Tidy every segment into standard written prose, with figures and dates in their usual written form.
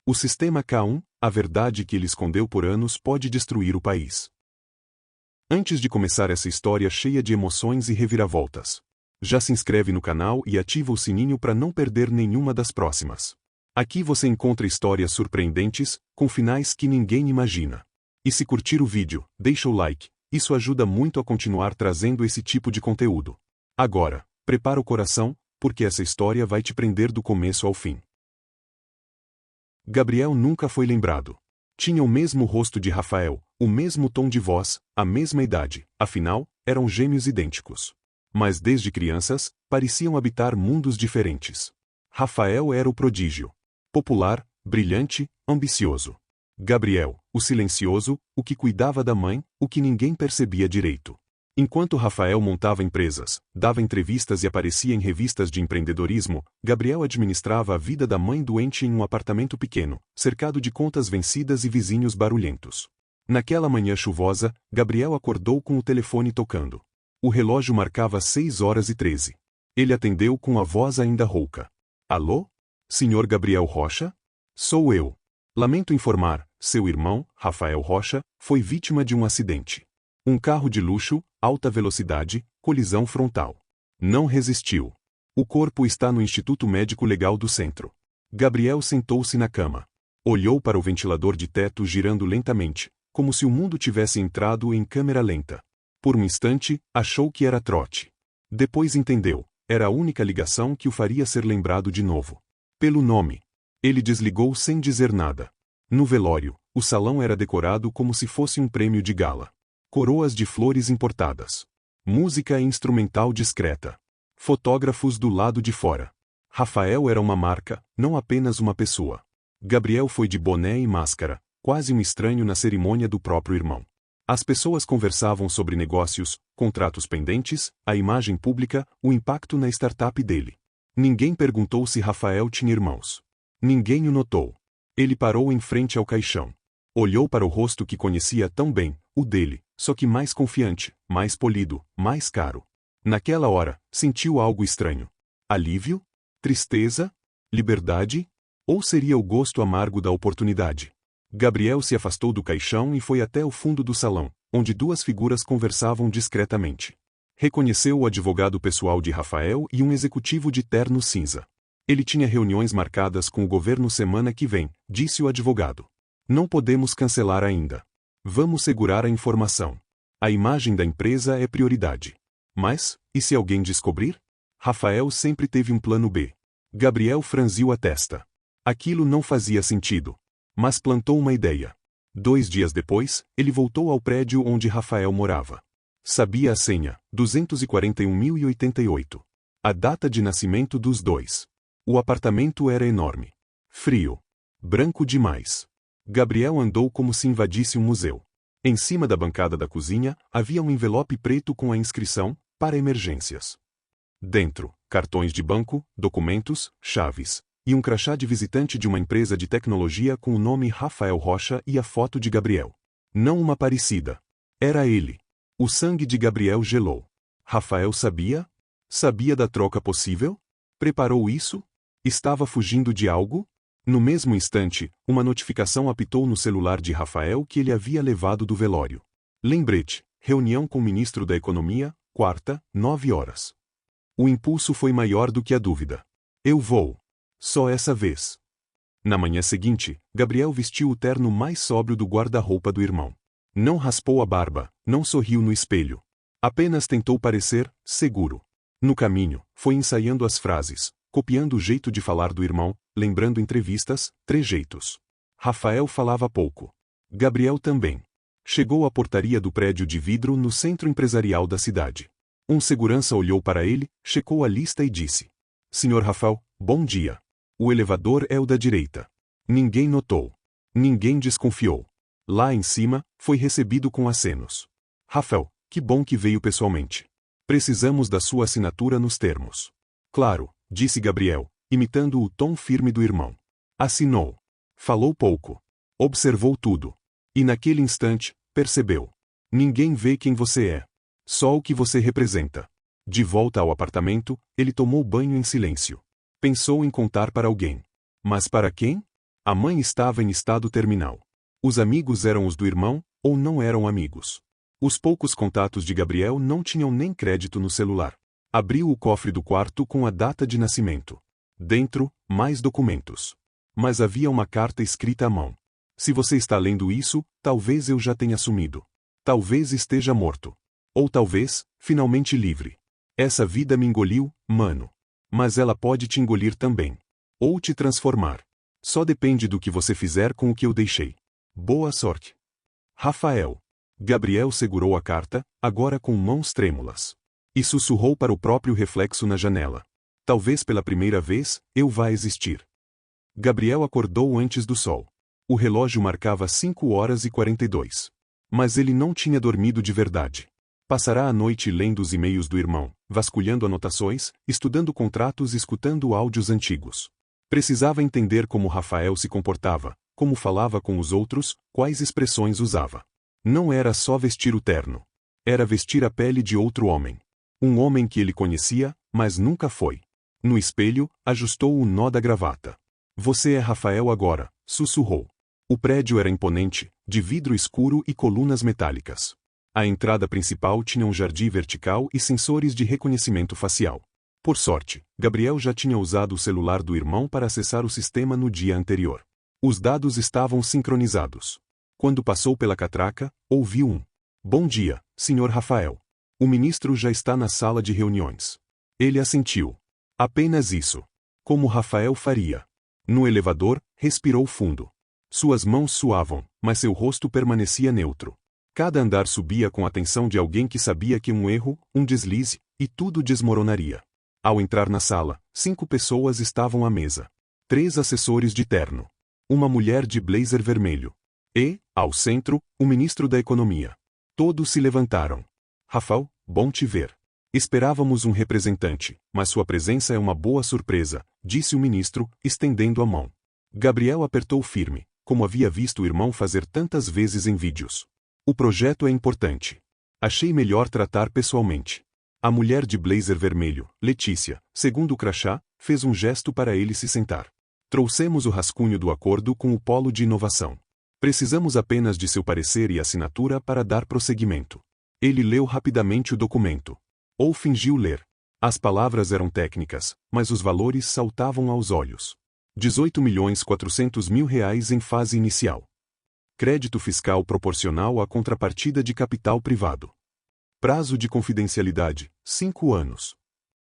O sistema K1, a verdade que ele escondeu por anos pode destruir o país. Antes de começar essa história cheia de emoções e reviravoltas, já se inscreve no canal e ativa o sininho para não perder nenhuma das próximas. Aqui você encontra histórias surpreendentes, com finais que ninguém imagina. E se curtir o vídeo, deixa o like, isso ajuda muito a continuar trazendo esse tipo de conteúdo. Agora, prepara o coração, porque essa história vai te prender do começo ao fim. Gabriel nunca foi lembrado. Tinha o mesmo rosto de Rafael, o mesmo tom de voz, a mesma idade, afinal, eram gêmeos idênticos. Mas desde crianças, pareciam habitar mundos diferentes. Rafael era o prodígio. Popular, brilhante, ambicioso. Gabriel, o silencioso, o que cuidava da mãe, o que ninguém percebia direito. Enquanto Rafael montava empresas, dava entrevistas e aparecia em revistas de empreendedorismo, Gabriel administrava a vida da mãe doente em um apartamento pequeno, cercado de contas vencidas e vizinhos barulhentos. Naquela manhã chuvosa, Gabriel acordou com o telefone tocando. O relógio marcava 6h13. Ele atendeu com a voz ainda rouca. Alô? Senhor Gabriel Rocha? Sou eu. Lamento informar, seu irmão, Rafael Rocha, foi vítima de um acidente. Um carro de luxo, alta velocidade, colisão frontal. Não resistiu. O corpo está no Instituto Médico Legal do centro. Gabriel sentou-se na cama. Olhou para o ventilador de teto girando lentamente, como se o mundo tivesse entrado em câmera lenta. Por um instante, achou que era trote. Depois entendeu, era a única ligação que o faria ser lembrado de novo. Pelo nome. Ele desligou sem dizer nada. No velório, o salão era decorado como se fosse um prêmio de gala. Coroas de flores importadas. Música instrumental discreta. Fotógrafos do lado de fora. Rafael era uma marca, não apenas uma pessoa. Gabriel foi de boné e máscara, quase um estranho na cerimônia do próprio irmão. As pessoas conversavam sobre negócios, contratos pendentes, a imagem pública, o impacto na startup dele. Ninguém perguntou se Rafael tinha irmãos. Ninguém o notou. Ele parou em frente ao caixão. Olhou para o rosto que conhecia tão bem, o dele, só que mais confiante, mais polido, mais caro. Naquela hora, sentiu algo estranho. Alívio? Tristeza? Liberdade? Ou seria o gosto amargo da oportunidade? Gabriel se afastou do caixão e foi até o fundo do salão, onde duas figuras conversavam discretamente. Reconheceu o advogado pessoal de Rafael e um executivo de terno cinza. Ele tinha reuniões marcadas com o governo semana que vem, disse o advogado. Não podemos cancelar ainda. Vamos segurar a informação. A imagem da empresa é prioridade. Mas, e se alguém descobrir? Rafael sempre teve um plano B. Gabriel franziu a testa. Aquilo não fazia sentido. Mas plantou uma ideia. 2 dias depois, ele voltou ao prédio onde Rafael morava. Sabia a senha, 241.088. A data de nascimento dos dois. O apartamento era enorme. Frio. Branco demais. Gabriel andou como se invadisse um museu. Em cima da bancada da cozinha, havia um envelope preto com a inscrição, para emergências. Dentro, cartões de banco, documentos, chaves, e um crachá de visitante de uma empresa de tecnologia com o nome Rafael Rocha e a foto de Gabriel. Não uma parecida. Era ele. O sangue de Gabriel gelou. Rafael sabia? Sabia da troca possível? Preparou isso? Estava fugindo de algo? No mesmo instante, uma notificação apitou no celular de Rafael que ele havia levado do velório. Lembrete, reunião com o ministro da Economia, quarta, 9h. O impulso foi maior do que a dúvida. Eu vou. Só essa vez. Na manhã seguinte, Gabriel vestiu o terno mais sóbrio do guarda-roupa do irmão. Não raspou a barba, não sorriu no espelho. Apenas tentou parecer seguro. No caminho, foi ensaiando as frases, copiando o jeito de falar do irmão, lembrando entrevistas, trejeitos. Rafael falava pouco. Gabriel também. Chegou à portaria do prédio de vidro no centro empresarial da cidade. Um segurança olhou para ele, checou a lista e disse: Senhor Rafael, bom dia. O elevador é o da direita. Ninguém notou. Ninguém desconfiou. Lá em cima, foi recebido com acenos. Rafael, que bom que veio pessoalmente. Precisamos da sua assinatura nos termos. Claro, disse Gabriel, imitando o tom firme do irmão. Assinou. Falou pouco. Observou tudo. E naquele instante, percebeu. Ninguém vê quem você é. Só o que você representa. De volta ao apartamento, ele tomou banho em silêncio. Pensou em contar para alguém. Mas para quem? A mãe estava em estado terminal. Os amigos eram os do irmão, ou não eram amigos. Os poucos contatos de Gabriel não tinham nem crédito no celular. Abriu o cofre do quarto com a data de nascimento. Dentro, mais documentos. Mas havia uma carta escrita à mão. Se você está lendo isso, talvez eu já tenha sumido. Talvez esteja morto. Ou talvez, finalmente livre. Essa vida me engoliu, mano. Mas ela pode te engolir também. Ou te transformar. Só depende do que você fizer com o que eu deixei. Boa sorte. Rafael. Gabriel segurou a carta, agora com mãos trêmulas. E sussurrou para o próprio reflexo na janela. Talvez pela primeira vez, eu vá existir. Gabriel acordou antes do sol. O relógio marcava 5h42. Mas ele não tinha dormido de verdade. Passará a noite lendo os e-mails do irmão, vasculhando anotações, estudando contratos e escutando áudios antigos. Precisava entender como Rafael se comportava, como falava com os outros, quais expressões usava. Não era só vestir o terno. Era vestir a pele de outro homem. Um homem que ele conhecia, mas nunca foi. No espelho, ajustou o nó da gravata. Você é Rafael agora, sussurrou. O prédio era imponente, de vidro escuro e colunas metálicas. A entrada principal tinha um jardim vertical e sensores de reconhecimento facial. Por sorte, Gabriel já tinha usado o celular do irmão para acessar o sistema no dia anterior. Os dados estavam sincronizados. Quando passou pela catraca, ouviu um: "Bom dia, Sr. Rafael. O ministro já está na sala de reuniões." Ele assentiu. Apenas isso. Como Rafael faria. No elevador, respirou fundo. Suas mãos suavam, mas seu rosto permanecia neutro. Cada andar subia com a atenção de alguém que sabia que um erro, um deslize, e tudo desmoronaria. Ao entrar na sala, 5 pessoas estavam à mesa. 3 assessores de terno. Uma mulher de blazer vermelho. E, ao centro, o ministro da Economia. Todos se levantaram. Rafael, bom te ver. Esperávamos um representante, mas sua presença é uma boa surpresa, disse o ministro, estendendo a mão. Gabriel apertou firme, como havia visto o irmão fazer tantas vezes em vídeos. O projeto é importante. Achei melhor tratar pessoalmente. A mulher de blazer vermelho, Letícia, segundo o crachá, fez um gesto para ele se sentar. Trouxemos o rascunho do acordo com o polo de inovação. Precisamos apenas de seu parecer e assinatura para dar prosseguimento. Ele leu rapidamente o documento. Ou fingiu ler. As palavras eram técnicas, mas os valores saltavam aos olhos. 18.400.000 reais em fase inicial. Crédito fiscal proporcional à contrapartida de capital privado. Prazo de confidencialidade, 5 anos.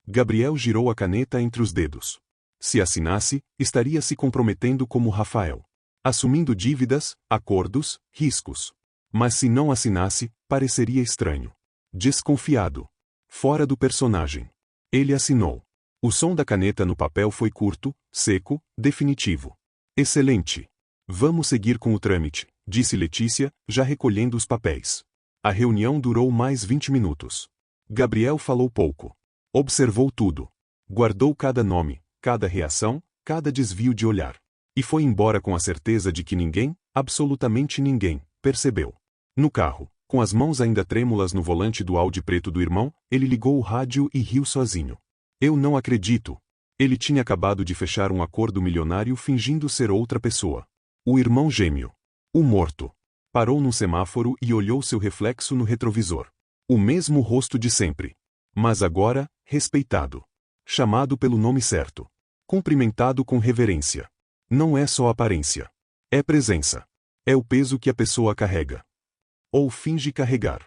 Gabriel girou a caneta entre os dedos. Se assinasse, estaria se comprometendo como Rafael. Assumindo dívidas, acordos, riscos. Mas se não assinasse, pareceria estranho. Desconfiado. Fora do personagem. Ele assinou. O som da caneta no papel foi curto, seco, definitivo. Excelente. Vamos seguir com o trâmite, disse Letícia, já recolhendo os papéis. A reunião durou mais 20 minutos. Gabriel falou pouco. Observou tudo. Guardou cada nome, cada reação, cada desvio de olhar. E foi embora com a certeza de que ninguém, absolutamente ninguém, percebeu. No carro, com as mãos ainda trêmulas no volante do Audi preto do irmão, ele ligou o rádio e riu sozinho. Eu não acredito. Ele tinha acabado de fechar um acordo milionário fingindo ser outra pessoa. O irmão gêmeo. O morto. Parou num semáforo e olhou seu reflexo no retrovisor. O mesmo rosto de sempre. Mas agora, respeitado. Chamado pelo nome certo. Cumprimentado com reverência. Não é só aparência. É presença. É o peso que a pessoa carrega. Ou finge carregar.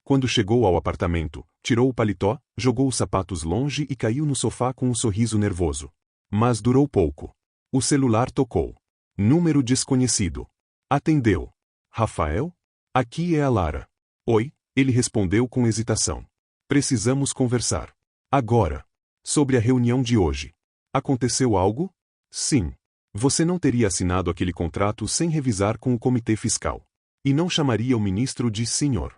Quando chegou ao apartamento, tirou o paletó, jogou os sapatos longe e caiu no sofá com um sorriso nervoso. Mas durou pouco. O celular tocou. Número desconhecido. Atendeu. Rafael? Aqui é a Lara. Oi, ele respondeu com hesitação. Precisamos conversar. Agora. Sobre a reunião de hoje. Aconteceu algo? Sim. Você não teria assinado aquele contrato sem revisar com o comitê fiscal. E não chamaria o ministro de senhor.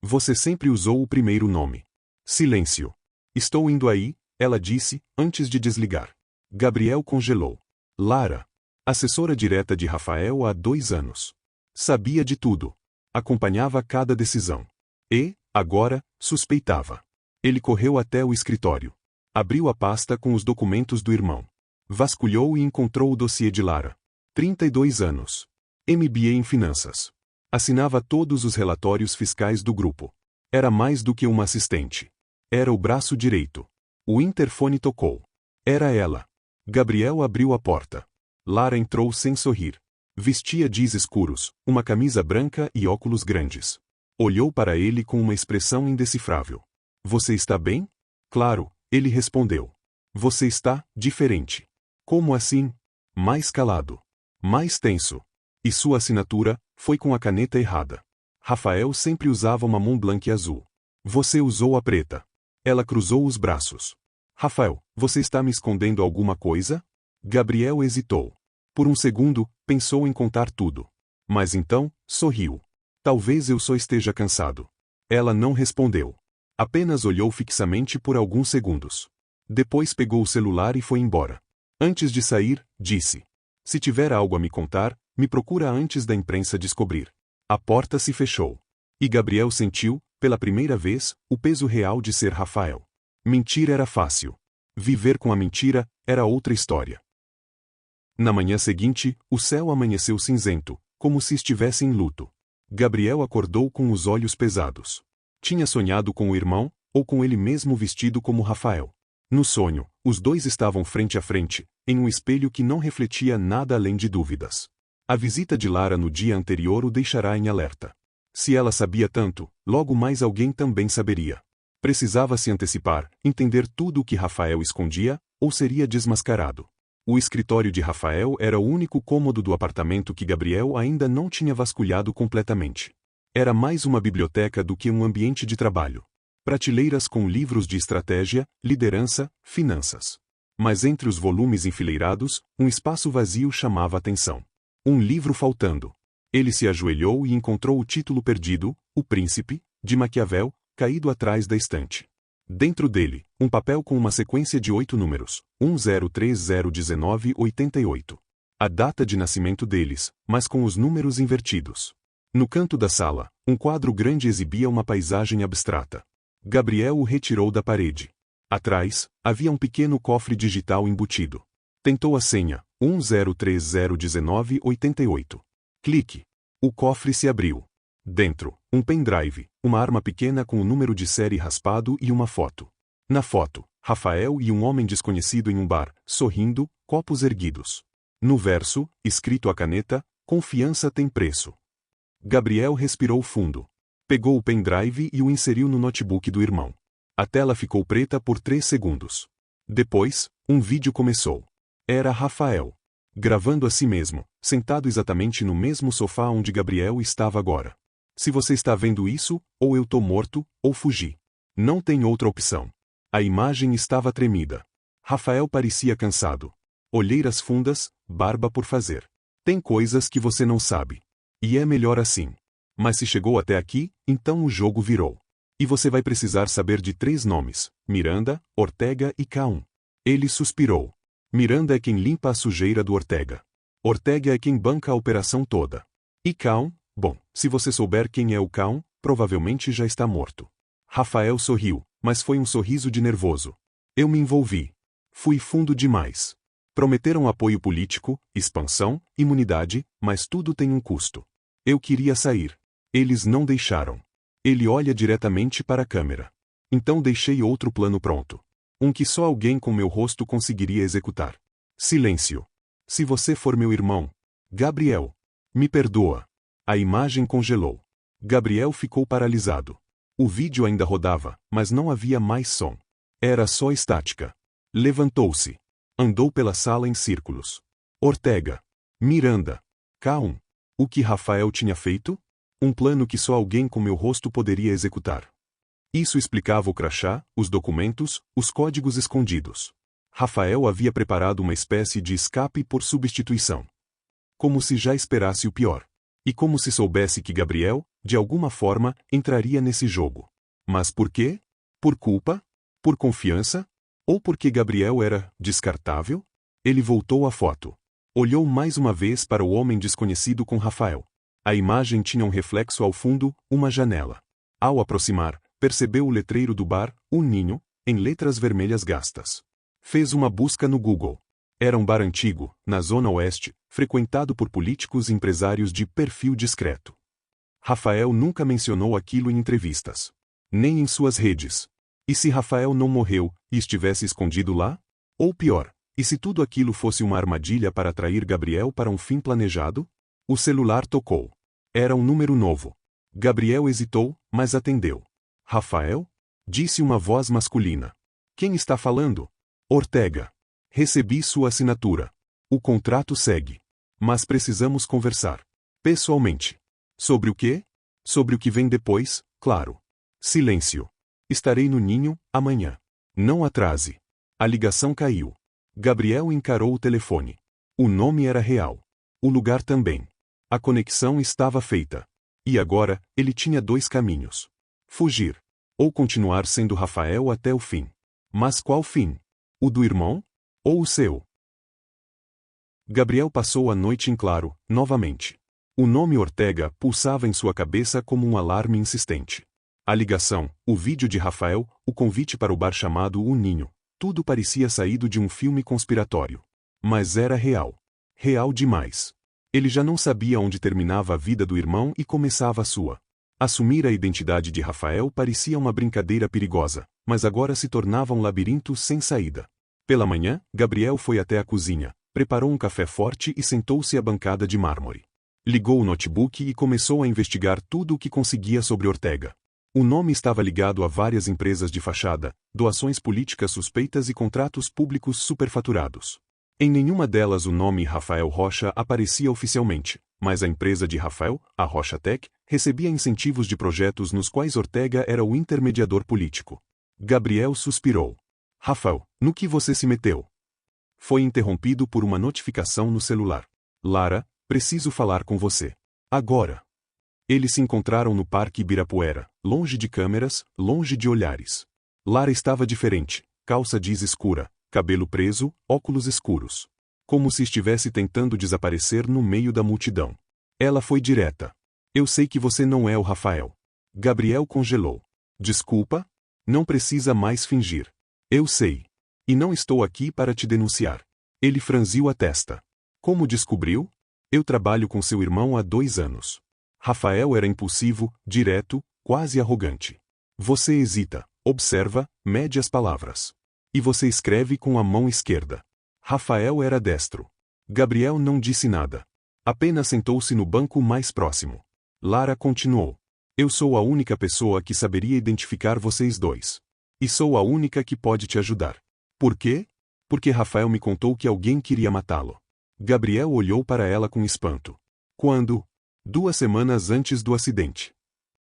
Você sempre usou o primeiro nome. Silêncio. Estou indo aí, ela disse, antes de desligar. Gabriel congelou. Lara. Assessora direta de Rafael há 2 anos. Sabia de tudo. Acompanhava cada decisão. E, agora, suspeitava. Ele correu até o escritório. Abriu a pasta com os documentos do irmão. Vasculhou e encontrou o dossiê de Lara. 32 anos. MBA em Finanças. Assinava todos os relatórios fiscais do grupo. Era mais do que uma assistente. Era o braço direito. O interfone tocou. Era ela. Gabriel abriu a porta. Lara entrou sem sorrir. Vestia jeans escuros, uma camisa branca e óculos grandes. Olhou para ele com uma expressão indecifrável. Você está bem? Claro, ele respondeu. Você está diferente. Como assim? Mais calado. Mais tenso. E sua assinatura foi com a caneta errada. Rafael sempre usava uma Montblanc azul. Você usou a preta. Ela cruzou os braços. Rafael, você está me escondendo alguma coisa? Gabriel hesitou. Por um segundo, pensou em contar tudo. Mas então, sorriu. Talvez eu só esteja cansado. Ela não respondeu. Apenas olhou fixamente por alguns segundos. Depois pegou o celular e foi embora. Antes de sair, disse: se tiver algo a me contar, me procura antes da imprensa descobrir. A porta se fechou. E Gabriel sentiu, pela primeira vez, o peso real de ser Rafael. Mentir era fácil. Viver com a mentira era outra história. Na manhã seguinte, o céu amanheceu cinzento, como se estivesse em luto. Gabriel acordou com os olhos pesados. Tinha sonhado com o irmão, ou com ele mesmo vestido como Rafael. No sonho, os dois estavam frente a frente, em um espelho que não refletia nada além de dúvidas. A visita de Lara no dia anterior o deixará em alerta. Se ela sabia tanto, logo mais alguém também saberia. Precisava se antecipar, entender tudo o que Rafael escondia, ou seria desmascarado. O escritório de Rafael era o único cômodo do apartamento que Gabriel ainda não tinha vasculhado completamente. Era mais uma biblioteca do que um ambiente de trabalho. Prateleiras com livros de estratégia, liderança, finanças. Mas entre os volumes enfileirados, um espaço vazio chamava a atenção. Um livro faltando. Ele se ajoelhou e encontrou o título perdido, O Príncipe, de Maquiavel, caído atrás da estante. Dentro dele, um papel com uma sequência de 8 números, 10301988. A data de nascimento deles, mas com os números invertidos. No canto da sala, um quadro grande exibia uma paisagem abstrata. Gabriel o retirou da parede. Atrás, havia um pequeno cofre digital embutido. Tentou a senha, 10301988. Clique. O cofre se abriu. Dentro, um pendrive, uma arma pequena com o número de série raspado e uma foto. Na foto, Rafael e um homem desconhecido em um bar, sorrindo, copos erguidos. No verso, escrito a caneta, confiança tem preço. Gabriel respirou fundo. Pegou o pendrive e o inseriu no notebook do irmão. A tela ficou preta por 3 segundos. Depois, um vídeo começou. Era Rafael. Gravando a si mesmo, sentado exatamente no mesmo sofá onde Gabriel estava agora. Se você está vendo isso, ou eu tô morto, ou fugi. Não tem outra opção. A imagem estava tremida. Rafael parecia cansado. Olheiras fundas, barba por fazer. Tem coisas que você não sabe. E é melhor assim. Mas se chegou até aqui, então o jogo virou. E você vai precisar saber de 3 nomes: Miranda, Ortega e K1. Ele suspirou. Miranda é quem limpa a sujeira do Ortega. Ortega é quem banca a operação toda. E K1, bom, se você souber quem é o K1, provavelmente já está morto. Rafael sorriu, mas foi um sorriso de nervoso. Eu me envolvi. Fui fundo demais. Prometeram apoio político, expansão, imunidade, mas tudo tem um custo. Eu queria sair. Eles não deixaram. Ele olha diretamente para a câmera. Então deixei outro plano pronto. Um que só alguém com meu rosto conseguiria executar. Silêncio. Se você for meu irmão. Gabriel. Me perdoa. A imagem congelou. Gabriel ficou paralisado. O vídeo ainda rodava, mas não havia mais som. Era só estática. Levantou-se. Andou pela sala em círculos. Ortega. Miranda. K1. O que Rafael tinha feito? Um plano que só alguém com meu rosto poderia executar. Isso explicava o crachá, os documentos, os códigos escondidos. Rafael havia preparado uma espécie de escape por substituição. Como se já esperasse o pior. E como se soubesse que Gabriel, de alguma forma, entraria nesse jogo. Mas por quê? Por culpa? Por confiança? Ou porque Gabriel era descartável? Ele voltou à foto. Olhou mais uma vez para o homem desconhecido com Rafael. A imagem tinha um reflexo ao fundo, uma janela. Ao aproximar, percebeu o letreiro do bar, O Ninho, em letras vermelhas gastas. Fez uma busca no Google. Era um bar antigo, na Zona Oeste, frequentado por políticos e empresários de perfil discreto. Rafael nunca mencionou aquilo em entrevistas. Nem em suas redes. E se Rafael não morreu, e estivesse escondido lá? Ou pior, e se tudo aquilo fosse uma armadilha para atrair Gabriel para um fim planejado? O celular tocou. Era um número novo. Gabriel hesitou, mas atendeu. Rafael? Disse uma voz masculina. Quem está falando? Ortega. Recebi sua assinatura. O contrato segue. Mas precisamos conversar. Pessoalmente. Sobre o quê? Sobre o que vem depois, claro. Silêncio. Estarei no ninho, amanhã. Não atrase. A ligação caiu. Gabriel encarou o telefone. O nome era real. O lugar também. A conexão estava feita. E agora, ele tinha dois caminhos. Fugir. Ou continuar sendo Rafael até o fim. Mas qual fim? O do irmão? Ou o seu? Gabriel passou a noite em claro, novamente. O nome Ortega pulsava em sua cabeça como um alarme insistente. A ligação, o vídeo de Rafael, o convite para o bar chamado O Ninho, tudo parecia saído de um filme conspiratório. Mas era real. Real demais. Ele já não sabia onde terminava a vida do irmão e começava a sua. Assumir a identidade de Rafael parecia uma brincadeira perigosa, mas agora se tornava um labirinto sem saída. Pela manhã, Gabriel foi até a cozinha, preparou um café forte e sentou-se à bancada de mármore. Ligou o notebook e começou a investigar tudo o que conseguia sobre Ortega. O nome estava ligado a várias empresas de fachada, doações políticas suspeitas e contratos públicos superfaturados. Em nenhuma delas o nome Rafael Rocha aparecia oficialmente, mas a empresa de Rafael, a Rocha Tech, recebia incentivos de projetos nos quais Ortega era o intermediador político. Gabriel suspirou. Rafael, no que você se meteu? Foi interrompido por uma notificação no celular. Lara, preciso falar com você. Agora. Eles se encontraram no Parque Ibirapuera, longe de câmeras, longe de olhares. Lara estava diferente, calça jeans escura, cabelo preso, óculos escuros. Como se estivesse tentando desaparecer no meio da multidão. Ela foi direta. Eu sei que você não é o Rafael. Gabriel congelou. Desculpa? Não precisa mais fingir. Eu sei. E não estou aqui para te denunciar. Ele franziu a testa. Como descobriu? Eu trabalho com seu irmão há 2 anos. Rafael era impulsivo, direto, quase arrogante. Você hesita, observa, mede as palavras. E você escreve com a mão esquerda. Rafael era destro. Gabriel não disse nada. Apenas sentou-se no banco mais próximo. Lara continuou. Eu sou a única pessoa que saberia identificar vocês dois. E sou a única que pode te ajudar. Por quê? Porque Rafael me contou que alguém queria matá-lo. Gabriel olhou para ela com espanto. Quando? 2 semanas antes do acidente.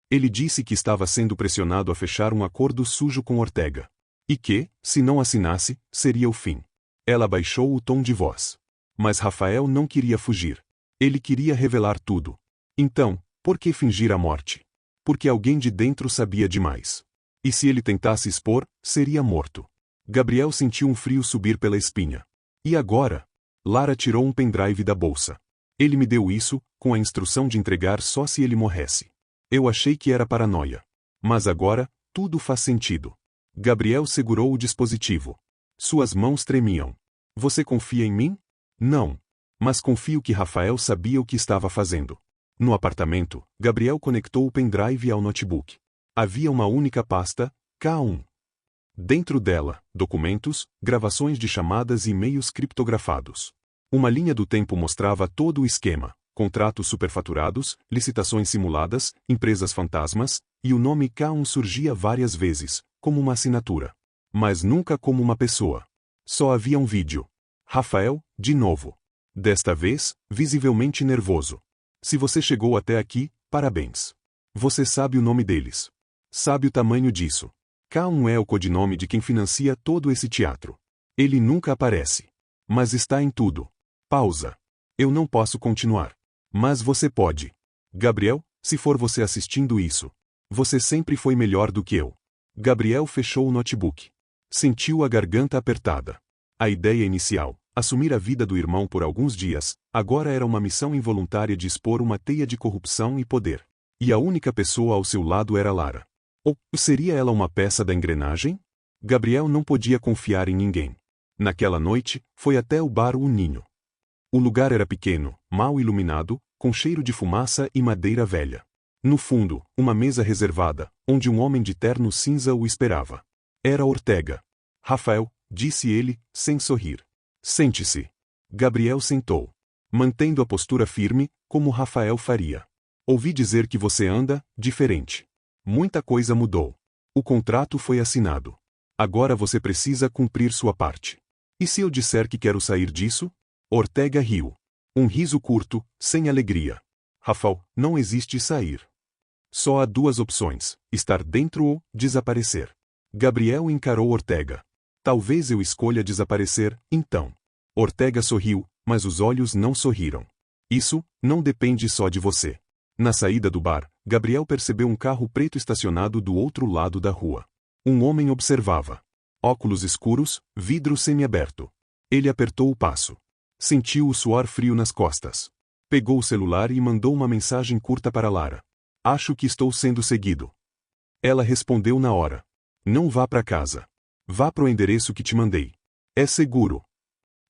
Ele disse que estava sendo pressionado a fechar um acordo sujo com Ortega. E que, se não assinasse, seria o fim. Ela baixou o tom de voz. Mas Rafael não queria fugir. Ele queria revelar tudo. Então, por que fingir a morte? Porque alguém de dentro sabia demais. E se ele tentasse expor, seria morto. Gabriel sentiu um frio subir pela espinha. E agora? Lara tirou um pendrive da bolsa. Ele me deu isso, com a instrução de entregar só se ele morresse. Eu achei que era paranoia. Mas agora, tudo faz sentido. Gabriel segurou o dispositivo. Suas mãos tremiam. Você confia em mim? Não. Mas confio que Rafael sabia o que estava fazendo. No apartamento, Gabriel conectou o pendrive ao notebook. Havia uma única pasta, K1. Dentro dela, documentos, gravações de chamadas e e-mails criptografados. Uma linha do tempo mostrava todo o esquema, contratos superfaturados, licitações simuladas, empresas fantasmas, e o nome K1 surgia várias vezes, como uma assinatura. Mas nunca como uma pessoa. Só havia um vídeo. Rafael, de novo. Desta vez, visivelmente nervoso. Se você chegou até aqui, parabéns. Você sabe o nome deles. Sabe o tamanho disso. K1 é o codinome de quem financia todo esse teatro. Ele nunca aparece. Mas está em tudo. Pausa. Eu não posso continuar. Mas você pode. Gabriel, se for você assistindo isso. Você sempre foi melhor do que eu. Gabriel fechou o notebook. Sentiu a garganta apertada. A ideia inicial, assumir a vida do irmão por alguns dias, agora era uma missão involuntária de expor uma teia de corrupção e poder. E a única pessoa ao seu lado era Lara. Ou seria ela uma peça da engrenagem? Gabriel não podia confiar em ninguém. Naquela noite, foi até o bar O Ninho. O lugar era pequeno, mal iluminado, com cheiro de fumaça e madeira velha. No fundo, uma mesa reservada, onde um homem de terno cinza o esperava. Era Ortega. Rafael, disse ele, sem sorrir. Sente-se. Gabriel sentou, mantendo a postura firme, como Rafael faria. Ouvi dizer que você anda diferente. Muita coisa mudou. O contrato foi assinado. Agora você precisa cumprir sua parte. E se eu disser que quero sair disso? Ortega riu. Um riso curto, sem alegria. Rafael, não existe sair. Só há duas opções, estar dentro ou desaparecer. Gabriel encarou Ortega. Talvez eu escolha desaparecer, então. Ortega sorriu, mas os olhos não sorriram. Isso não depende só de você. Na saída do bar, Gabriel percebeu um carro preto estacionado do outro lado da rua. Um homem observava. Óculos escuros, vidro semiaberto. Ele apertou o passo. Sentiu o suor frio nas costas. Pegou o celular e mandou uma mensagem curta para Lara. Acho que estou sendo seguido. Ela respondeu na hora. Não vá para casa. Vá pro endereço que te mandei. É seguro.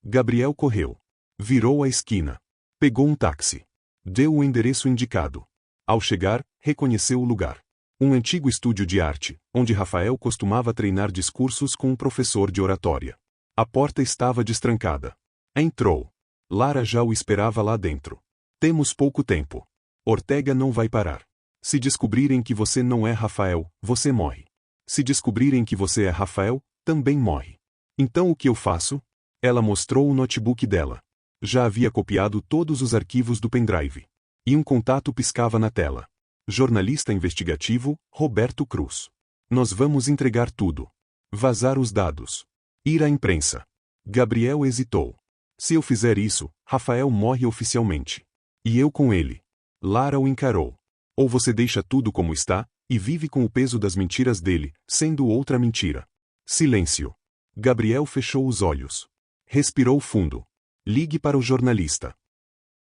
Gabriel correu. Virou a esquina. Pegou um táxi. Deu o endereço indicado. Ao chegar, reconheceu o lugar. Um antigo estúdio de arte, onde Rafael costumava treinar discursos com um professor de oratória. A porta estava destrancada. Entrou. Lara já o esperava lá dentro. Temos pouco tempo. Ortega não vai parar. Se descobrirem que você não é Rafael, você morre. Se descobrirem que você é Rafael, também morre. Então o que eu faço? Ela mostrou o notebook dela. Já havia copiado todos os arquivos do pendrive. E um contato piscava na tela. Jornalista investigativo, Roberto Cruz. Nós vamos entregar tudo. Vazar os dados. Ir à imprensa. Gabriel hesitou. Se eu fizer isso, Rafael morre oficialmente. E eu com ele. Lara o encarou. Ou você deixa tudo como está, e vive com o peso das mentiras dele, sendo outra mentira. Silêncio. Gabriel fechou os olhos. Respirou fundo. Ligue para o jornalista.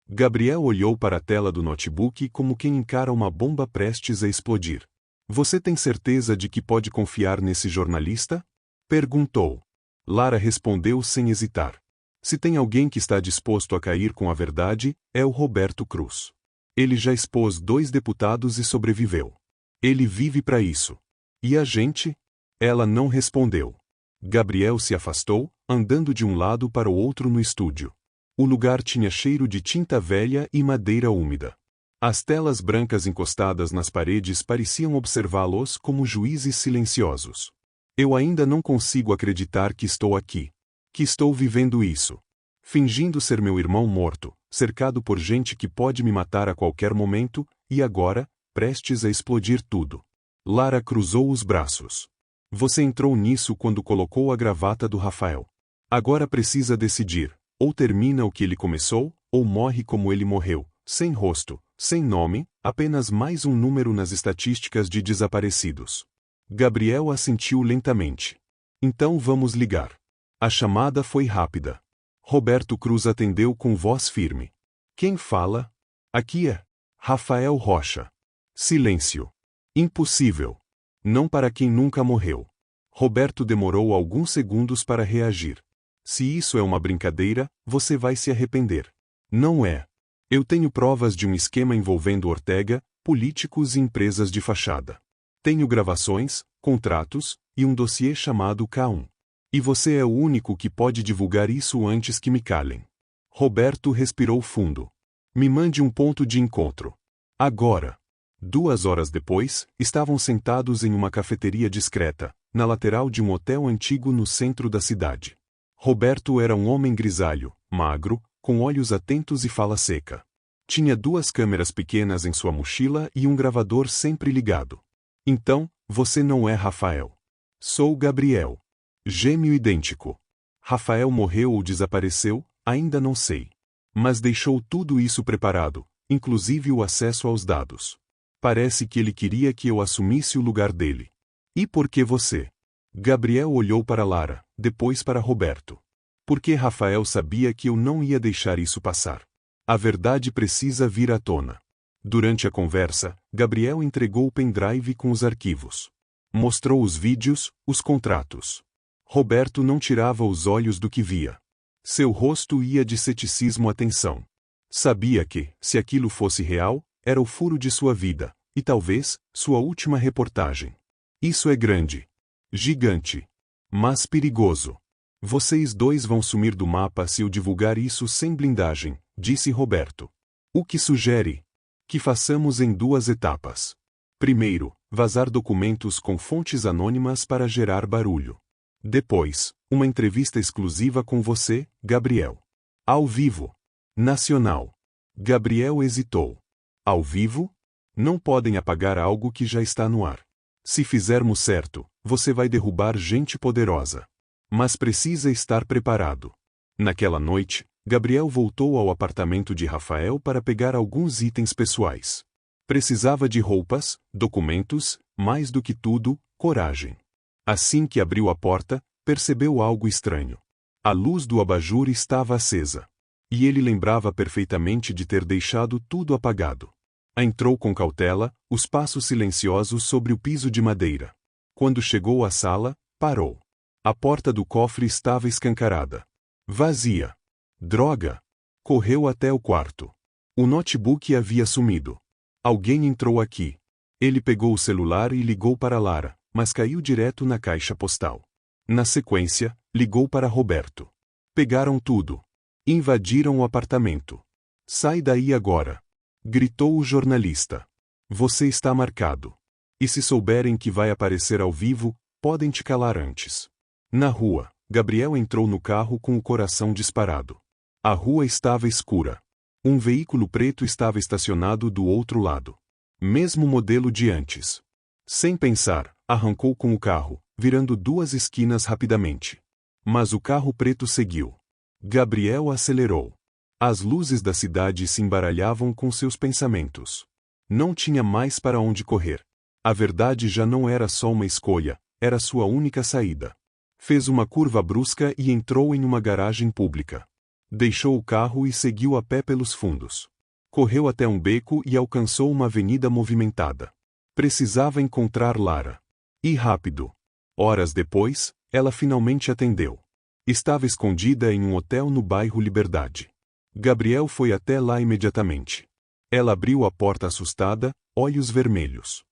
Gabriel olhou para a tela do notebook como quem encara uma bomba prestes a explodir. Você tem certeza de que pode confiar nesse jornalista? Perguntou. Lara respondeu sem hesitar. Se tem alguém que está disposto a cair com a verdade, é o Roberto Cruz. Ele já expôs 2 deputados e sobreviveu. Ele vive para isso. E a gente? Ela não respondeu. Gabriel se afastou, andando de um lado para o outro no estúdio. O lugar tinha cheiro de tinta velha e madeira úmida. As telas brancas encostadas nas paredes pareciam observá-los como juízes silenciosos. Eu ainda não consigo acreditar que estou aqui. Que estou vivendo isso. Fingindo ser meu irmão morto, cercado por gente que pode me matar a qualquer momento, e agora, prestes a explodir tudo. Lara cruzou os braços. Você entrou nisso quando colocou a gravata do Rafael. Agora precisa decidir. Ou termina o que ele começou, ou morre como ele morreu, sem rosto, sem nome, apenas mais um número nas estatísticas de desaparecidos. Gabriel assentiu lentamente. Então vamos ligar. A chamada foi rápida. Roberto Cruz atendeu com voz firme. Quem fala? Aqui é Rafael Rocha. Silêncio. Impossível. Não para quem nunca morreu. Roberto demorou alguns segundos para reagir. Se isso é uma brincadeira, você vai se arrepender. Não é. Eu tenho provas de um esquema envolvendo Ortega, políticos e empresas de fachada. Tenho gravações, contratos, e um dossiê chamado K1. E você é o único que pode divulgar isso antes que me calem. Roberto respirou fundo. Me mande um ponto de encontro. Agora. 2 horas depois, estavam sentados em uma cafeteria discreta, na lateral de um hotel antigo no centro da cidade. Roberto era um homem grisalho, magro, com olhos atentos e fala seca. Tinha 2 câmeras pequenas em sua mochila e um gravador sempre ligado. Então, você não é Rafael. Sou Gabriel. Gêmeo idêntico. Rafael morreu ou desapareceu, ainda não sei. Mas deixou tudo isso preparado, inclusive o acesso aos dados. Parece que ele queria que eu assumisse o lugar dele. E por que você? Gabriel olhou para Lara, depois para Roberto. Porque Rafael sabia que eu não ia deixar isso passar. A verdade precisa vir à tona. Durante a conversa, Gabriel entregou o pendrive com os arquivos. Mostrou os vídeos, os contratos. Roberto não tirava os olhos do que via. Seu rosto ia de ceticismo a tensão. Sabia que, se aquilo fosse real, era o furo de sua vida, e talvez, sua última reportagem. Isso é grande. Gigante. Mas perigoso. Vocês dois vão sumir do mapa se eu divulgar isso sem blindagem, disse Roberto. O que sugere? Que façamos em 2 etapas. Primeiro, vazar documentos com fontes anônimas para gerar barulho. Depois, uma entrevista exclusiva com você, Gabriel. Ao vivo. Nacional. Gabriel hesitou. Ao vivo? Não podem apagar algo que já está no ar. Se fizermos certo, você vai derrubar gente poderosa. Mas precisa estar preparado. Naquela noite, Gabriel voltou ao apartamento de Rafael para pegar alguns itens pessoais. Precisava de roupas, documentos, mais do que tudo, coragem. Assim que abriu a porta, percebeu algo estranho. A luz do abajur estava acesa. E ele lembrava perfeitamente de ter deixado tudo apagado. Entrou com cautela, os passos silenciosos sobre o piso de madeira. Quando chegou à sala, parou. A porta do cofre estava escancarada. Vazia. Droga! Correu até o quarto. O notebook havia sumido. Alguém entrou aqui. Ele pegou o celular e ligou para Lara, mas caiu direto na caixa postal. Na sequência, ligou para Roberto. Pegaram tudo. Invadiram o apartamento. Sai daí agora! Gritou o jornalista. Você está marcado. E se souberem que vai aparecer ao vivo, podem te calar antes. Na rua, Gabriel entrou no carro com o coração disparado. A rua estava escura. Um veículo preto estava estacionado do outro lado. Mesmo modelo de antes. Sem pensar, arrancou com o carro, virando 2 esquinas rapidamente. Mas o carro preto seguiu. Gabriel acelerou. As luzes da cidade se embaralhavam com seus pensamentos. Não tinha mais para onde correr. A verdade já não era só uma escolha, era sua única saída. Fez uma curva brusca e entrou em uma garagem pública. Deixou o carro e seguiu a pé pelos fundos. Correu até um beco e alcançou uma avenida movimentada. Precisava encontrar Lara. E rápido. Horas depois, ela finalmente atendeu. Estava escondida em um hotel no bairro Liberdade. Gabriel foi até lá imediatamente. Ela abriu a porta assustada, olhos vermelhos.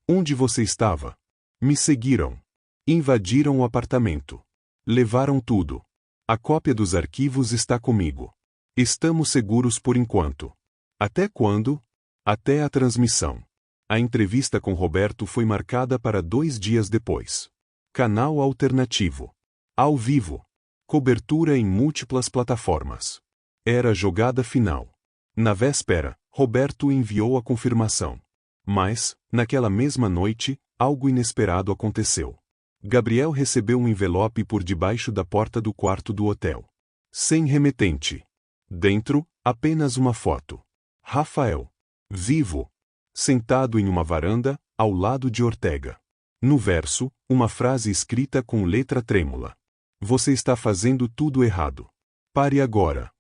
Onde você estava? Me seguiram. Invadiram o apartamento. Levaram tudo. A cópia dos arquivos está comigo. Estamos seguros por enquanto. Até quando? Até a transmissão. A entrevista com Roberto foi marcada para 2 dias depois. Canal alternativo. Ao vivo. Cobertura em múltiplas plataformas. Era a jogada final. Na véspera, Roberto enviou a confirmação. Mas, naquela mesma noite, algo inesperado aconteceu. Gabriel recebeu um envelope por debaixo da porta do quarto do hotel. Sem remetente. Dentro, apenas uma foto. Rafael. Vivo. Sentado em uma varanda, ao lado de Ortega. No verso, uma frase escrita com letra trêmula. Você está fazendo tudo errado. Pare agora.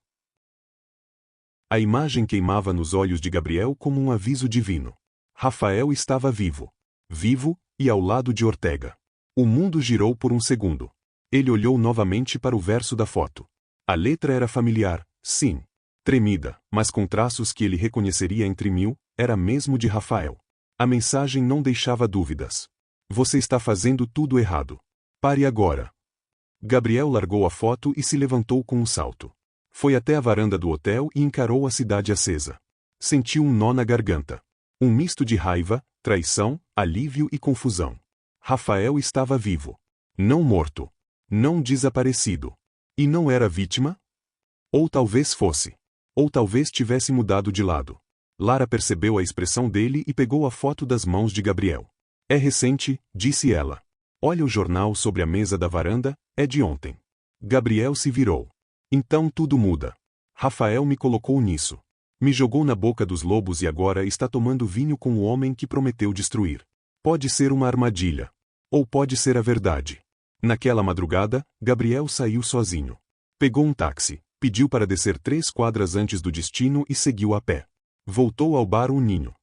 A imagem queimava nos olhos de Gabriel como um aviso divino. Rafael estava vivo. Vivo, e ao lado de Ortega. O mundo girou por um segundo. Ele olhou novamente para o verso da foto. A letra era familiar, sim. Tremida, mas com traços que ele reconheceria entre 1000, era mesmo de Rafael. A mensagem não deixava dúvidas. Você está fazendo tudo errado. Pare agora. Gabriel largou a foto e se levantou com um salto. Foi até a varanda do hotel e encarou a cidade acesa. Sentiu um nó na garganta. Um misto de raiva, traição, alívio e confusão. Rafael estava vivo. Não morto. Não desaparecido. E não era vítima? Ou talvez fosse. Ou talvez tivesse mudado de lado. Lara percebeu a expressão dele e pegou a foto das mãos de Gabriel. É recente, disse ela. Olha o jornal sobre a mesa da varanda, é de ontem. Gabriel se virou. Então tudo muda. Rafael me colocou nisso. Me jogou na boca dos lobos e agora está tomando vinho com o homem que prometeu destruir. Pode ser uma armadilha. Ou pode ser a verdade. Naquela madrugada, Gabriel saiu sozinho. Pegou um táxi, pediu para descer 3 quadras antes do destino e seguiu a pé. Voltou ao bar O Ninho.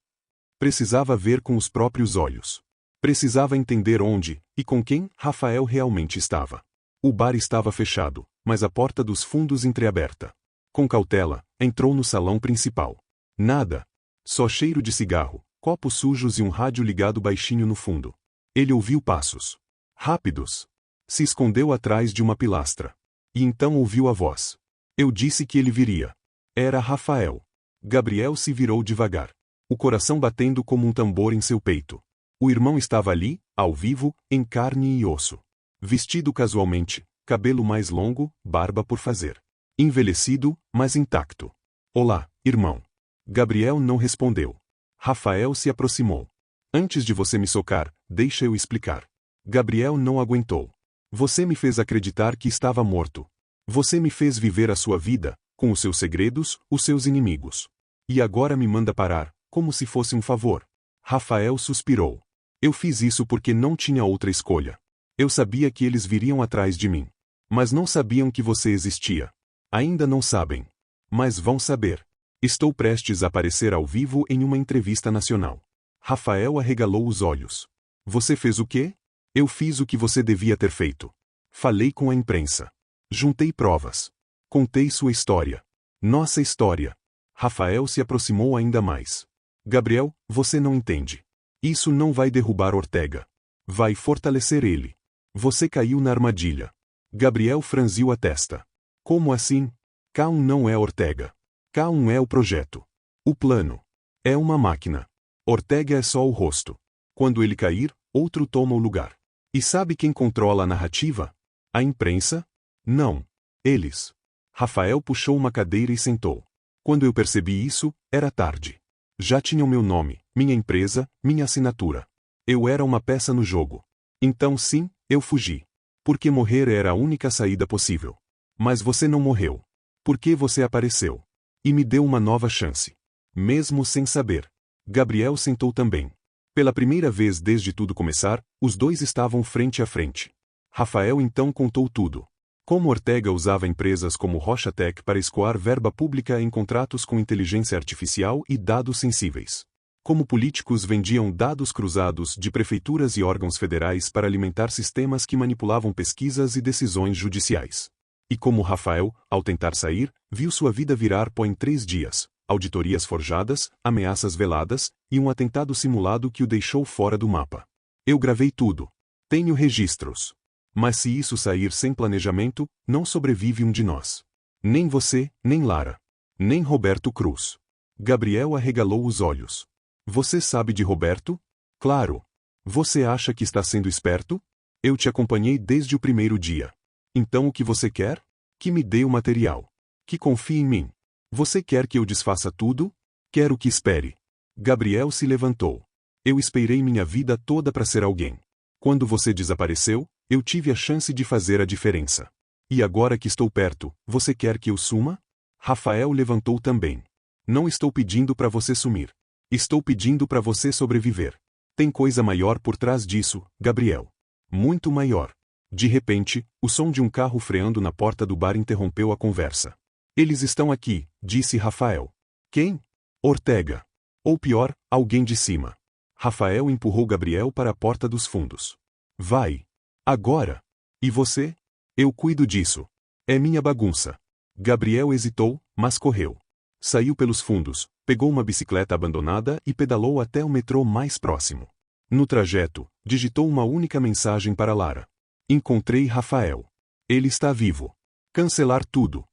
Precisava ver com os próprios olhos. Precisava entender onde, e com quem, Rafael realmente estava. O bar estava fechado, mas a porta dos fundos entreaberta. Com cautela, entrou no salão principal. Nada. Só cheiro de cigarro, copos sujos e um rádio ligado baixinho no fundo. Ele ouviu passos. Rápidos. Se escondeu atrás de uma pilastra. E então ouviu a voz. Eu disse que ele viria. Era Rafael. Gabriel se virou devagar. O coração batendo como um tambor em seu peito. O irmão estava ali, ao vivo, em carne e osso. Vestido casualmente, cabelo mais longo, barba por fazer. Envelhecido, mas intacto. Olá, irmão. Gabriel não respondeu. Rafael se aproximou. Antes de você me socar, deixa eu explicar. Gabriel não aguentou. Você me fez acreditar que estava morto. Você me fez viver a sua vida, com os seus segredos, os seus inimigos. E agora me manda parar, como se fosse um favor. Rafael suspirou. Eu fiz isso porque não tinha outra escolha. Eu sabia que eles viriam atrás de mim. Mas não sabiam que você existia. Ainda não sabem. Mas vão saber. Estou prestes a aparecer ao vivo em uma entrevista nacional. Rafael arregalou os olhos. Você fez o quê? Eu fiz o que você devia ter feito. Falei com a imprensa. Juntei provas. Contei sua história. Nossa história. Rafael se aproximou ainda mais. Gabriel, você não entende. Isso não vai derrubar Ortega. Vai fortalecer ele. Você caiu na armadilha. Gabriel franziu a testa. Como assim? K1 não é Ortega. K1 é o projeto. O plano. É uma máquina. Ortega é só o rosto. Quando ele cair, outro toma o lugar. E sabe quem controla a narrativa? A imprensa? Não. Eles. Rafael puxou uma cadeira e sentou. Quando eu percebi isso, era tarde. Já tinham meu nome, minha empresa, minha assinatura. Eu era uma peça no jogo. Então sim, eu fugi. Porque morrer era a única saída possível. Mas você não morreu. Porque você apareceu. E me deu uma nova chance. Mesmo sem saber. Gabriel sentou também. Pela primeira vez desde tudo começar, os dois estavam frente a frente. Rafael então contou tudo. Como Ortega usava empresas como Rocha Tech para escoar verba pública em contratos com inteligência artificial e dados sensíveis. Como políticos vendiam dados cruzados de prefeituras e órgãos federais para alimentar sistemas que manipulavam pesquisas e decisões judiciais. E como Rafael, ao tentar sair, viu sua vida virar pó em 3 dias, auditorias forjadas, ameaças veladas, e um atentado simulado que o deixou fora do mapa. Eu gravei tudo. Tenho registros. Mas se isso sair sem planejamento, não sobrevive um de nós. Nem você, nem Lara. Nem Roberto Cruz. Gabriel arregalou os olhos. Você sabe de Roberto? Claro. Você acha que está sendo esperto? Eu te acompanhei desde o primeiro dia. Então o que você quer? Que me dê o material. Que confie em mim. Você quer que eu desfaça tudo? Quero que espere. Gabriel se levantou. Eu esperei minha vida toda para ser alguém. Quando você desapareceu, eu tive a chance de fazer a diferença. E agora que estou perto, você quer que eu suma? Rafael levantou também. Não estou pedindo para você sumir. Estou pedindo para você sobreviver. Tem coisa maior por trás disso, Gabriel. Muito maior. De repente, o som de um carro freando na porta do bar interrompeu a conversa. Eles estão aqui, disse Rafael. Quem? Ortega. Ou pior, alguém de cima. Rafael empurrou Gabriel para a porta dos fundos. Vai. Agora. E você? Eu cuido disso. É minha bagunça. Gabriel hesitou, mas correu. Saiu pelos fundos, pegou uma bicicleta abandonada e pedalou até o metrô mais próximo. No trajeto, digitou uma única mensagem para Lara. Encontrei Rafael. Ele está vivo. Cancelar tudo.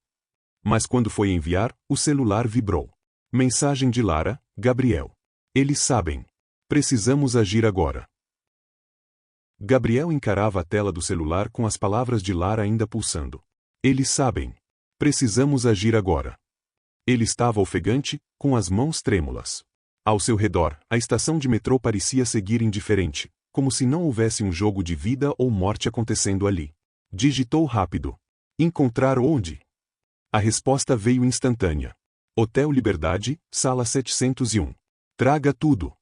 Mas quando foi enviar, o celular vibrou. Mensagem de Lara, Gabriel. Eles sabem. Precisamos agir agora. Gabriel encarava a tela do celular com as palavras de Lara ainda pulsando. Eles sabem. Precisamos agir agora. Ele estava ofegante, com as mãos trêmulas. Ao seu redor, a estação de metrô parecia seguir indiferente, como se não houvesse um jogo de vida ou morte acontecendo ali. Digitou rápido. Encontrar onde? A resposta veio instantânea. Hotel Liberdade, sala 701. Traga tudo.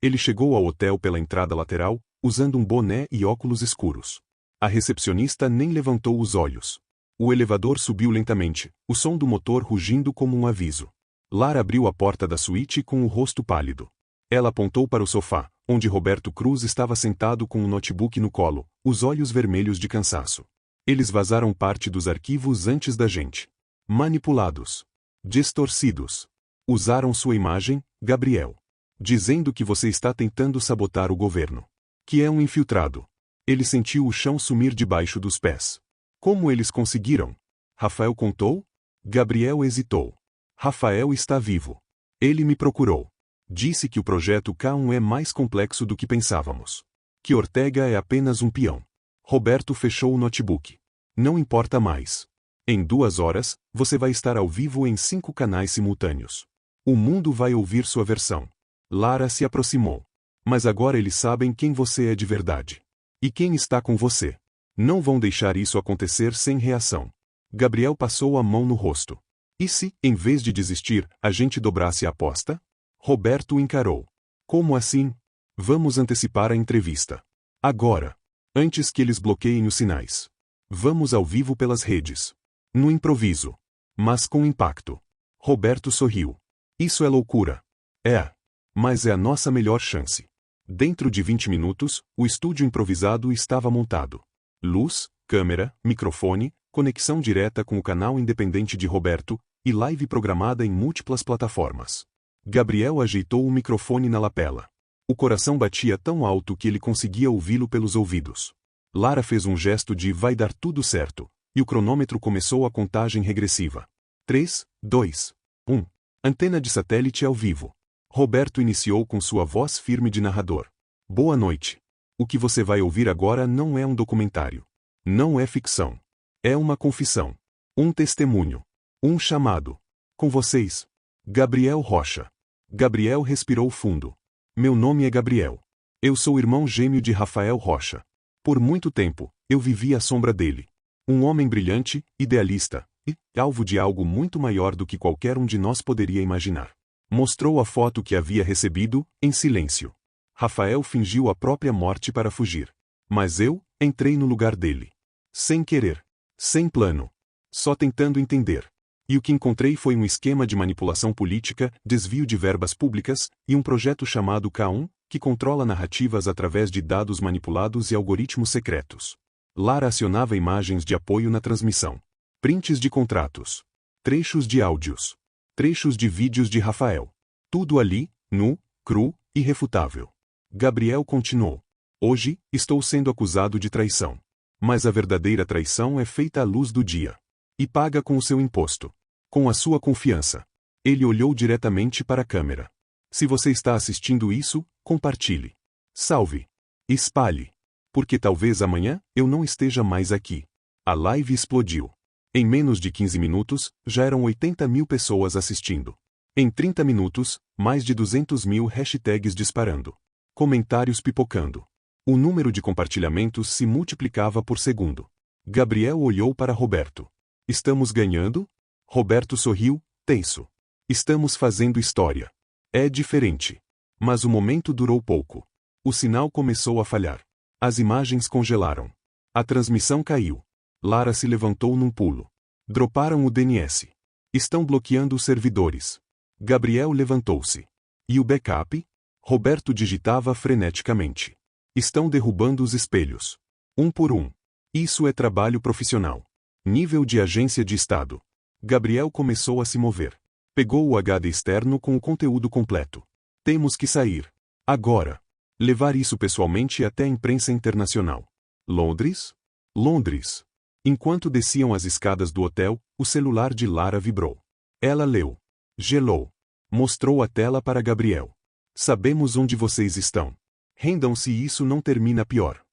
Ele chegou ao hotel pela entrada lateral, usando um boné e óculos escuros. A recepcionista nem levantou os olhos. O elevador subiu lentamente, o som do motor rugindo como um aviso. Lara abriu a porta da suíte com o rosto pálido. Ela apontou para o sofá, onde Roberto Cruz estava sentado com um notebook no colo, os olhos vermelhos de cansaço. Eles vazaram parte dos arquivos antes da gente. Manipulados. Distorcidos. Usaram sua imagem, Gabriel. Dizendo que você está tentando sabotar o governo. Que é um infiltrado. Ele sentiu o chão sumir debaixo dos pés. Como eles conseguiram? Rafael contou? Gabriel hesitou. Rafael está vivo. Ele me procurou. Disse que o projeto K1 é mais complexo do que pensávamos. Que Ortega é apenas um peão. Roberto fechou o notebook. Não importa mais. Em 2 horas, você vai estar ao vivo em 5 canais simultâneos. O mundo vai ouvir sua versão. Lara se aproximou. Mas agora eles sabem quem você é de verdade. E quem está com você. Não vão deixar isso acontecer sem reação. Gabriel passou a mão no rosto. E se, em vez de desistir, a gente dobrasse a aposta? Roberto encarou. Como assim? Vamos antecipar a entrevista. Agora. Antes que eles bloqueiem os sinais. Vamos ao vivo pelas redes. No improviso. Mas com impacto. Roberto sorriu. Isso é loucura. É. Mas é a nossa melhor chance. Dentro de 20 minutos, o estúdio improvisado estava montado. Luz, câmera, microfone, conexão direta com o canal independente de Roberto, e live programada em múltiplas plataformas. Gabriel ajeitou o microfone na lapela. O coração batia tão alto que ele conseguia ouvi-lo pelos ouvidos. Lara fez um gesto de vai dar tudo certo, e o cronômetro começou a contagem regressiva. 3, 2, 1. Antena de satélite ao vivo. Roberto iniciou com sua voz firme de narrador. Boa noite. O que você vai ouvir agora não é um documentário. Não é ficção. É uma confissão. Um testemunho. Um chamado. Com vocês, Gabriel Rocha. Gabriel respirou fundo. Meu nome é Gabriel. Eu sou irmão gêmeo de Rafael Rocha. Por muito tempo, eu vivi à sombra dele. Um homem brilhante, idealista, e alvo de algo muito maior do que qualquer um de nós poderia imaginar. Mostrou a foto que havia recebido, em silêncio. Rafael fingiu a própria morte para fugir. Mas eu, entrei no lugar dele. Sem querer. Sem plano. Só tentando entender. E o que encontrei foi um esquema de manipulação política, desvio de verbas públicas, e um projeto chamado K1, que controla narrativas através de dados manipulados e algoritmos secretos. Lara acionava imagens de apoio na transmissão. Prints de contratos. Trechos de áudios. Trechos de vídeos de Rafael. Tudo ali, nu, cru, irrefutável. Gabriel continuou. Hoje, estou sendo acusado de traição. Mas a verdadeira traição é feita à luz do dia. E paga com o seu imposto. Com a sua confiança. Ele olhou diretamente para a câmera. Se você está assistindo isso, compartilhe. Salve. Espalhe. Porque talvez amanhã, eu não esteja mais aqui. A live explodiu. Em menos de 15 minutos, já eram 80.000 pessoas assistindo. Em 30 minutos, mais de 200.000 hashtags disparando. Comentários pipocando. O número de compartilhamentos se multiplicava por segundo. Gabriel olhou para Roberto. Estamos ganhando? Roberto sorriu, tenso. Estamos fazendo história. É diferente. Mas o momento durou pouco. O sinal começou a falhar. As imagens congelaram. A transmissão caiu. Lara se levantou num pulo. Droparam o DNS. Estão bloqueando os servidores. Gabriel levantou-se. E o backup? Roberto digitava freneticamente. Estão derrubando os espelhos. Um por um. Isso é trabalho profissional. Nível de agência de Estado. Gabriel começou a se mover. Pegou o HD externo com o conteúdo completo. Temos que sair. Agora. Levar isso pessoalmente até a imprensa internacional. Londres? Londres. Enquanto desciam as escadas do hotel, o celular de Lara vibrou. Ela leu. Gelou. Mostrou a tela para Gabriel. Sabemos onde vocês estão. Rendam-se e isso não termina pior.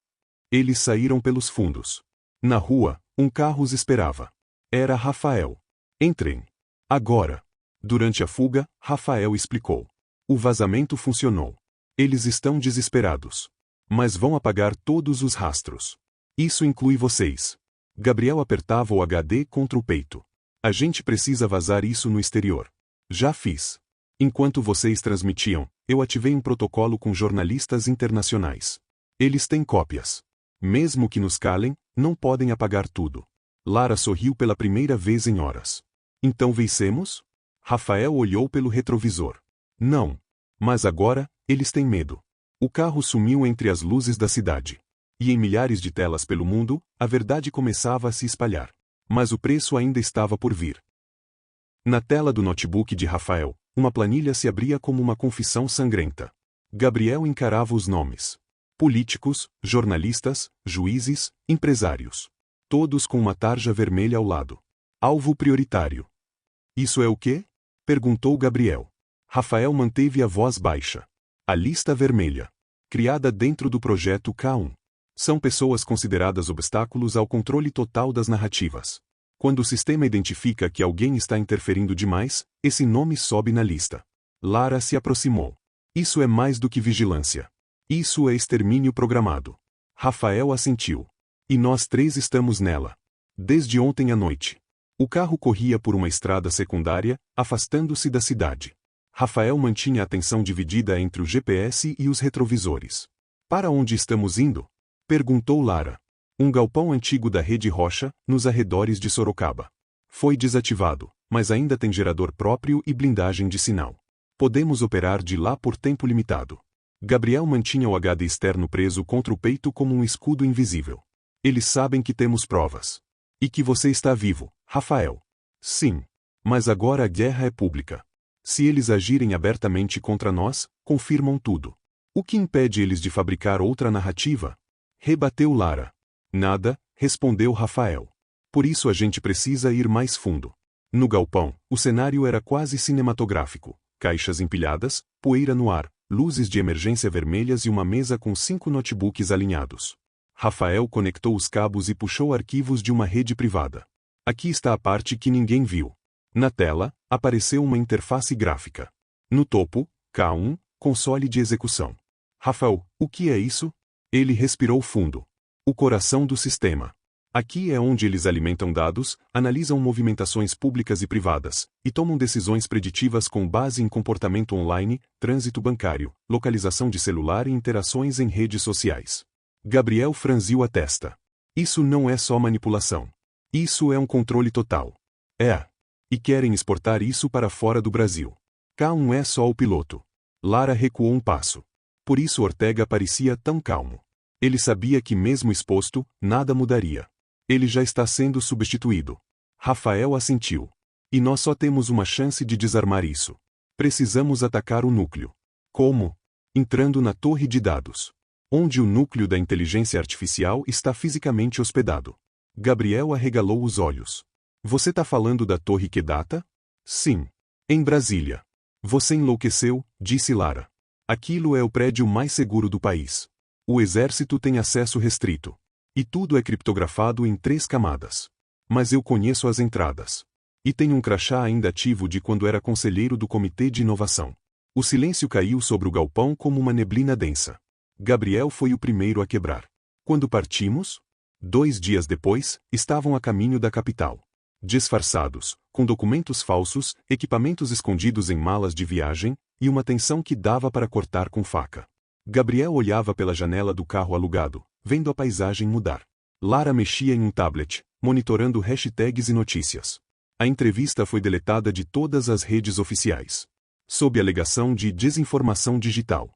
Eles saíram pelos fundos. Na rua, um carro os esperava. Era Rafael. Entrem. Agora. Durante a fuga, Rafael explicou. O vazamento funcionou. Eles estão desesperados. Mas vão apagar todos os rastros. Isso inclui vocês. Gabriel apertava o HD contra o peito. A gente precisa vazar isso no exterior. Já fiz. Enquanto vocês transmitiam, eu ativei um protocolo com jornalistas internacionais. Eles têm cópias. Mesmo que nos calem, não podem apagar tudo. Lara sorriu pela primeira vez em horas. Então vencemos? Rafael olhou pelo retrovisor. Não. Mas agora, eles têm medo. O carro sumiu entre as luzes da cidade. E em milhares de telas pelo mundo, a verdade começava a se espalhar. Mas o preço ainda estava por vir. Na tela do notebook de Rafael, uma planilha se abria como uma confissão sangrenta. Gabriel encarava os nomes. Políticos, jornalistas, juízes, empresários. Todos com uma tarja vermelha ao lado. Alvo prioritário. Isso é o quê? Perguntou Gabriel. Rafael manteve a voz baixa. A lista vermelha. Criada dentro do projeto K1. São pessoas consideradas obstáculos ao controle total das narrativas. Quando o sistema identifica que alguém está interferindo demais, esse nome sobe na lista. Lara se aproximou. Isso é mais do que vigilância. Isso é extermínio programado. Rafael assentiu. E nós três estamos nela. Desde ontem à noite. O carro corria por uma estrada secundária, afastando-se da cidade. Rafael mantinha a atenção dividida entre o GPS e os retrovisores. Para onde estamos indo? Perguntou Lara. Um galpão antigo da Rede Rocha, nos arredores de Sorocaba. Foi desativado, mas ainda tem gerador próprio e blindagem de sinal. Podemos operar de lá por tempo limitado. Gabriel mantinha o HD externo preso contra o peito como um escudo invisível. Eles sabem que temos provas. E que você está vivo, Rafael. Sim. Mas agora a guerra é pública. Se eles agirem abertamente contra nós, confirmam tudo. O que impede eles de fabricar outra narrativa? Rebateu Lara. Nada, respondeu Rafael. Por isso a gente precisa ir mais fundo. No galpão, o cenário era quase cinematográfico. Caixas empilhadas, poeira no ar, luzes de emergência vermelhas e uma mesa com 5 notebooks alinhados. Rafael conectou os cabos e puxou arquivos de uma rede privada. Aqui está a parte que ninguém viu. Na tela, apareceu uma interface gráfica. No topo, K1, console de execução. Rafael, o que é isso? Ele respirou fundo. O coração do sistema. Aqui é onde eles alimentam dados, analisam movimentações públicas e privadas, e tomam decisões preditivas com base em comportamento online, trânsito bancário, localização de celular e interações em redes sociais. Gabriel franziu a testa. Isso não é só manipulação. Isso é um controle total. É. E querem exportar isso para fora do Brasil. K1 é só o piloto. Lara recuou um passo. Por isso Ortega parecia tão calmo. Ele sabia que mesmo exposto, nada mudaria. Ele já está sendo substituído. Rafael assentiu. E nós só temos uma chance de desarmar isso. Precisamos atacar o núcleo. Como? Entrando na torre de dados. Onde o núcleo da inteligência artificial está fisicamente hospedado. Gabriel arregalou os olhos. Você tá falando da torre Kedata? Sim. Em Brasília. Você enlouqueceu, disse Lara. Aquilo é o prédio mais seguro do país. O exército tem acesso restrito. E tudo é criptografado em 3 camadas. Mas eu conheço as entradas. E tenho um crachá ainda ativo de quando era conselheiro do Comitê de Inovação. O silêncio caiu sobre o galpão como uma neblina densa. Gabriel foi o primeiro a quebrar. Quando partimos? 2 dias depois, estavam a caminho da capital. Disfarçados, com documentos falsos, equipamentos escondidos em malas de viagem, e uma tensão que dava para cortar com faca. Gabriel olhava pela janela do carro alugado, vendo a paisagem mudar. Lara mexia em um tablet, monitorando hashtags e notícias. A entrevista foi deletada de todas as redes oficiais. Sob alegação de desinformação digital.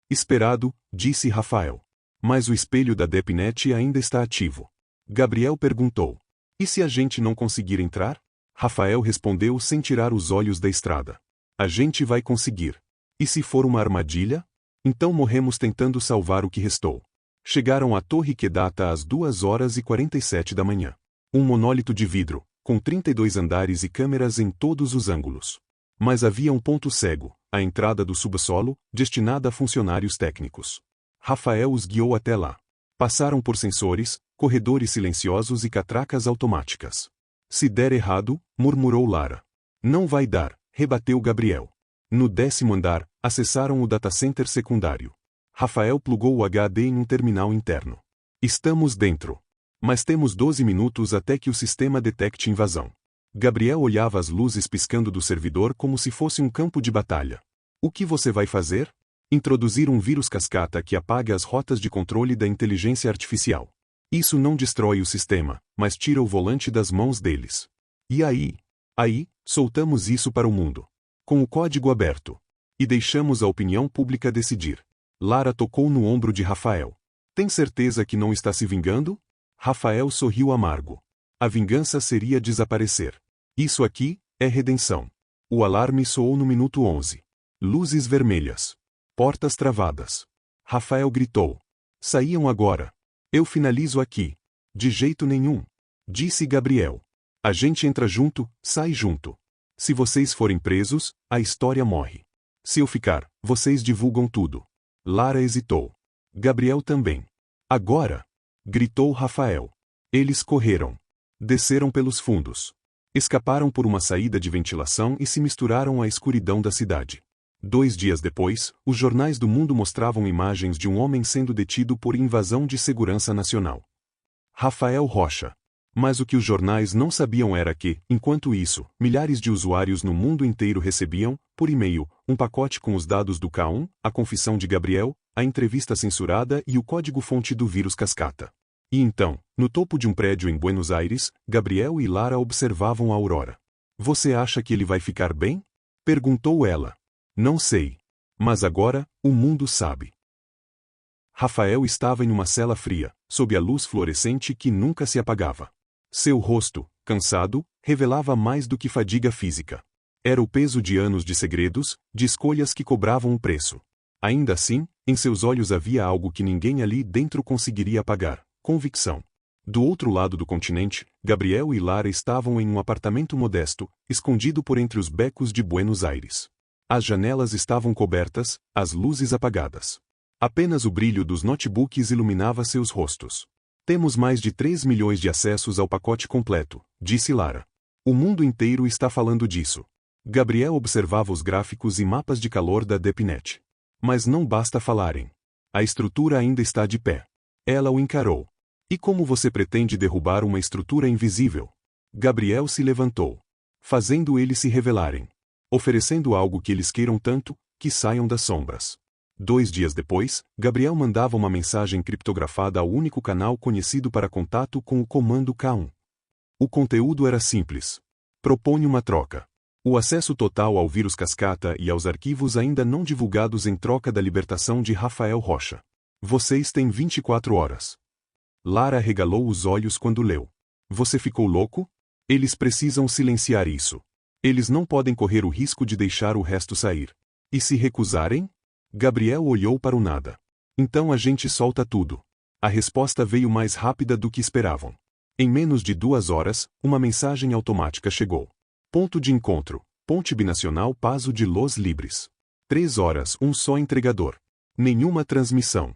Esperado, disse Rafael. Mas o espelho da DepNet ainda está ativo. Gabriel perguntou. E se a gente não conseguir entrar? Rafael respondeu sem tirar os olhos da estrada. A gente vai conseguir. E se for uma armadilha? Então morremos tentando salvar o que restou. Chegaram à Torre Kedata às 2h47 da manhã. Um monólito de vidro, com 32 andares e câmeras em todos os ângulos. Mas havia um ponto cego, a entrada do subsolo, destinada a funcionários técnicos. Rafael os guiou até lá. Passaram por sensores, corredores silenciosos e catracas automáticas. Se der errado, murmurou Lara. Não vai dar, rebateu Gabriel. No 10º andar, acessaram o datacenter secundário. Rafael plugou o HD em um terminal interno. Estamos dentro. Mas temos 12 minutos até que o sistema detecte invasão. Gabriel olhava as luzes piscando do servidor como se fosse um campo de batalha. O que você vai fazer? Introduzir um vírus cascata que apaga as rotas de controle da inteligência artificial. Isso não destrói o sistema, mas tira o volante das mãos deles. E aí? Aí, soltamos isso para o mundo. Com o código aberto. E deixamos a opinião pública decidir. Lara tocou no ombro de Rafael. Tem certeza que não está se vingando? Rafael sorriu amargo. A vingança seria desaparecer. Isso aqui é redenção. O alarme soou no minuto 11. Luzes vermelhas. Portas travadas. Rafael gritou. Saíam agora. Eu finalizo aqui. De jeito nenhum. Disse Gabriel. A gente entra junto, sai junto. Se vocês forem presos, a história morre. Se eu ficar, vocês divulgam tudo. Lara hesitou. Gabriel também. Agora! Gritou Rafael. Eles correram. Desceram pelos fundos. Escaparam por uma saída de ventilação e se misturaram à escuridão da cidade. 2 dias depois, os jornais do mundo mostravam imagens de um homem sendo detido por invasão de segurança nacional. Rafael Rocha. Mas o que os jornais não sabiam era que, enquanto isso, milhares de usuários no mundo inteiro recebiam, por e-mail, um pacote com os dados do K1, a confissão de Gabriel, a entrevista censurada e o código-fonte do vírus cascata. E então, no topo de um prédio em Buenos Aires, Gabriel e Lara observavam a aurora. Você acha que ele vai ficar bem? Perguntou ela. Não sei. Mas agora, o mundo sabe. Rafael estava em uma cela fria, sob a luz fluorescente que nunca se apagava. Seu rosto, cansado, revelava mais do que fadiga física. Era o peso de anos de segredos, de escolhas que cobravam um preço. Ainda assim, em seus olhos havia algo que ninguém ali dentro conseguiria apagar: convicção. Do outro lado do continente, Gabriel e Lara estavam em um apartamento modesto, escondido por entre os becos de Buenos Aires. As janelas estavam cobertas, as luzes apagadas. Apenas o brilho dos notebooks iluminava seus rostos. Temos mais de 3 milhões de acessos ao pacote completo, disse Lara. O mundo inteiro está falando disso. Gabriel observava os gráficos e mapas de calor da DeepNet. Mas não basta falarem. A estrutura ainda está de pé. Ela o encarou. E como você pretende derrubar uma estrutura invisível? Gabriel se levantou. Fazendo eles se revelarem. Oferecendo algo que eles queiram tanto, que saiam das sombras. 2 dias depois, Gabriel mandava uma mensagem criptografada ao único canal conhecido para contato com o comando K1. O conteúdo era simples. Propõe uma troca. O acesso total ao vírus cascata e aos arquivos ainda não divulgados em troca da libertação de Rafael Rocha. Vocês têm 24 horas. Lara regalou os olhos quando leu. Você ficou louco? Eles precisam silenciar isso. Eles não podem correr o risco de deixar o resto sair. E se recusarem? Gabriel olhou para o nada. Então a gente solta tudo. A resposta veio mais rápida do que esperavam. Em menos de 2 horas, uma mensagem automática chegou. Ponto de encontro, Ponte Binacional Paso de Los Libres. 3 horas, um só entregador. Nenhuma transmissão.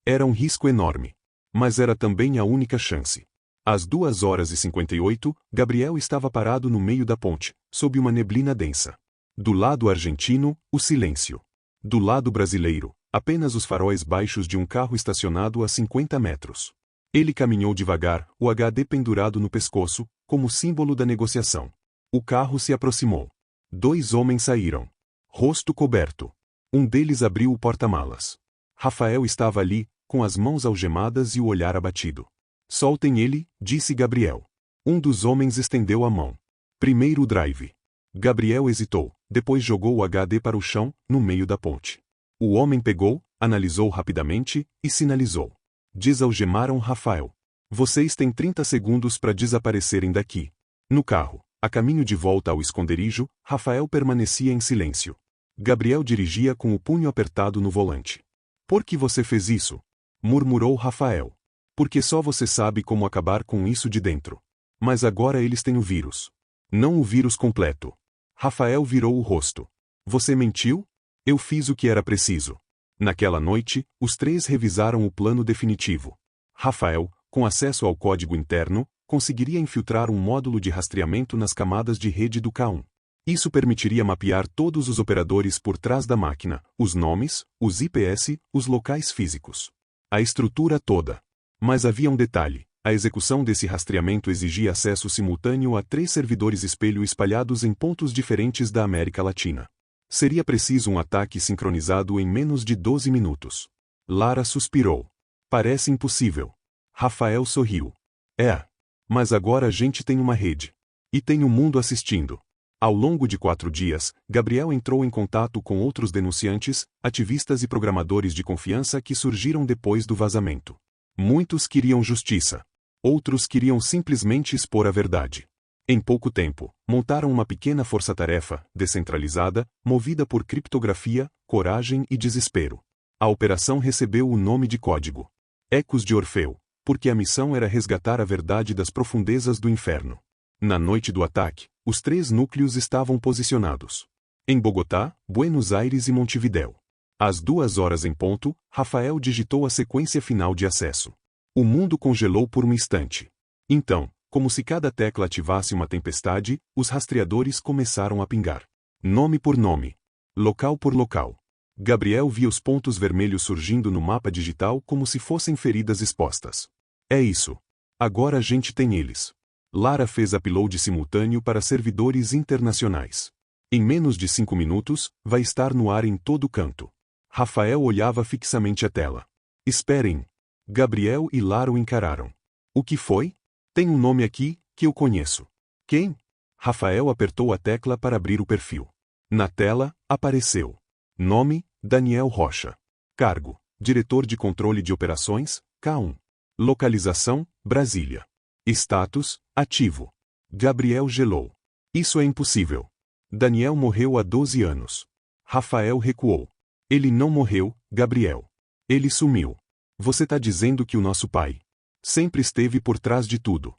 Era um risco enorme. Mas era também a única chance. Às 2 horas e 58, Gabriel estava parado no meio da ponte, sob uma neblina densa. Do lado argentino, o silêncio. Do lado brasileiro, apenas os faróis baixos de um carro estacionado a 50 metros. Ele caminhou devagar, o HD pendurado no pescoço, como símbolo da negociação. O carro se aproximou. 2 homens saíram. Rosto coberto. Um deles abriu o porta-malas. Rafael estava ali, com as mãos algemadas e o olhar abatido. Soltem ele, disse Gabriel. Um dos homens estendeu a mão. Primeiro o drive. Gabriel hesitou, depois jogou o HD para o chão, no meio da ponte. O homem pegou, analisou rapidamente, e sinalizou. Desalgemaram Rafael. Vocês têm 30 segundos para desaparecerem daqui. No carro, a caminho de volta ao esconderijo, Rafael permanecia em silêncio. Gabriel dirigia com o punho apertado no volante. Por que você fez isso? Murmurou Rafael. Porque só você sabe como acabar com isso de dentro. Mas agora eles têm o vírus. Não o vírus completo. Rafael virou o rosto. Você mentiu? Eu fiz o que era preciso. Naquela noite, os 3 revisaram o plano definitivo. Rafael, com acesso ao código interno, conseguiria infiltrar um módulo de rastreamento nas camadas de rede do K1. Isso permitiria mapear todos os operadores por trás da máquina, os nomes, os IPS, os locais físicos. A estrutura toda. Mas havia um detalhe. A execução desse rastreamento exigia acesso simultâneo a 3 servidores espelho espalhados em pontos diferentes da América Latina. Seria preciso um ataque sincronizado em menos de 12 minutos. Lara suspirou. Parece impossível. Rafael sorriu. É. Mas agora a gente tem uma rede. E tem o mundo assistindo. Ao longo de 4 dias, Gabriel entrou em contato com outros denunciantes, ativistas e programadores de confiança que surgiram depois do vazamento. Muitos queriam justiça. Outros queriam simplesmente expor a verdade. Em pouco tempo, montaram uma pequena força-tarefa, descentralizada, movida por criptografia, coragem e desespero. A operação recebeu o nome de Código Ecos de Orfeu, porque a missão era resgatar a verdade das profundezas do inferno. Na noite do ataque, os 3 núcleos estavam posicionados em Bogotá, Buenos Aires e Montevidéu. Às 2 horas em ponto, Rafael digitou a sequência final de acesso. O mundo congelou por um instante. Então, como se cada tecla ativasse uma tempestade, os rastreadores começaram a pingar. Nome por nome. Local por local. Gabriel via os pontos vermelhos surgindo no mapa digital como se fossem feridas expostas. É isso. Agora a gente tem eles. Lara fez upload simultâneo para servidores internacionais. Em menos de 5 minutos, vai estar no ar em todo canto. Rafael olhava fixamente a tela. Esperem. Gabriel e Lara o encararam. O que foi? Tem um nome aqui, que eu conheço. Quem? Rafael apertou a tecla para abrir o perfil. Na tela, apareceu. Nome, Daniel Rocha. Cargo, Diretor de Controle de Operações, K1. Localização, Brasília. Status, ativo. Gabriel gelou. Isso é impossível. Daniel morreu há 12 anos. Rafael recuou. Ele não morreu, Gabriel. Ele sumiu. Você tá dizendo que o nosso pai sempre esteve por trás de tudo.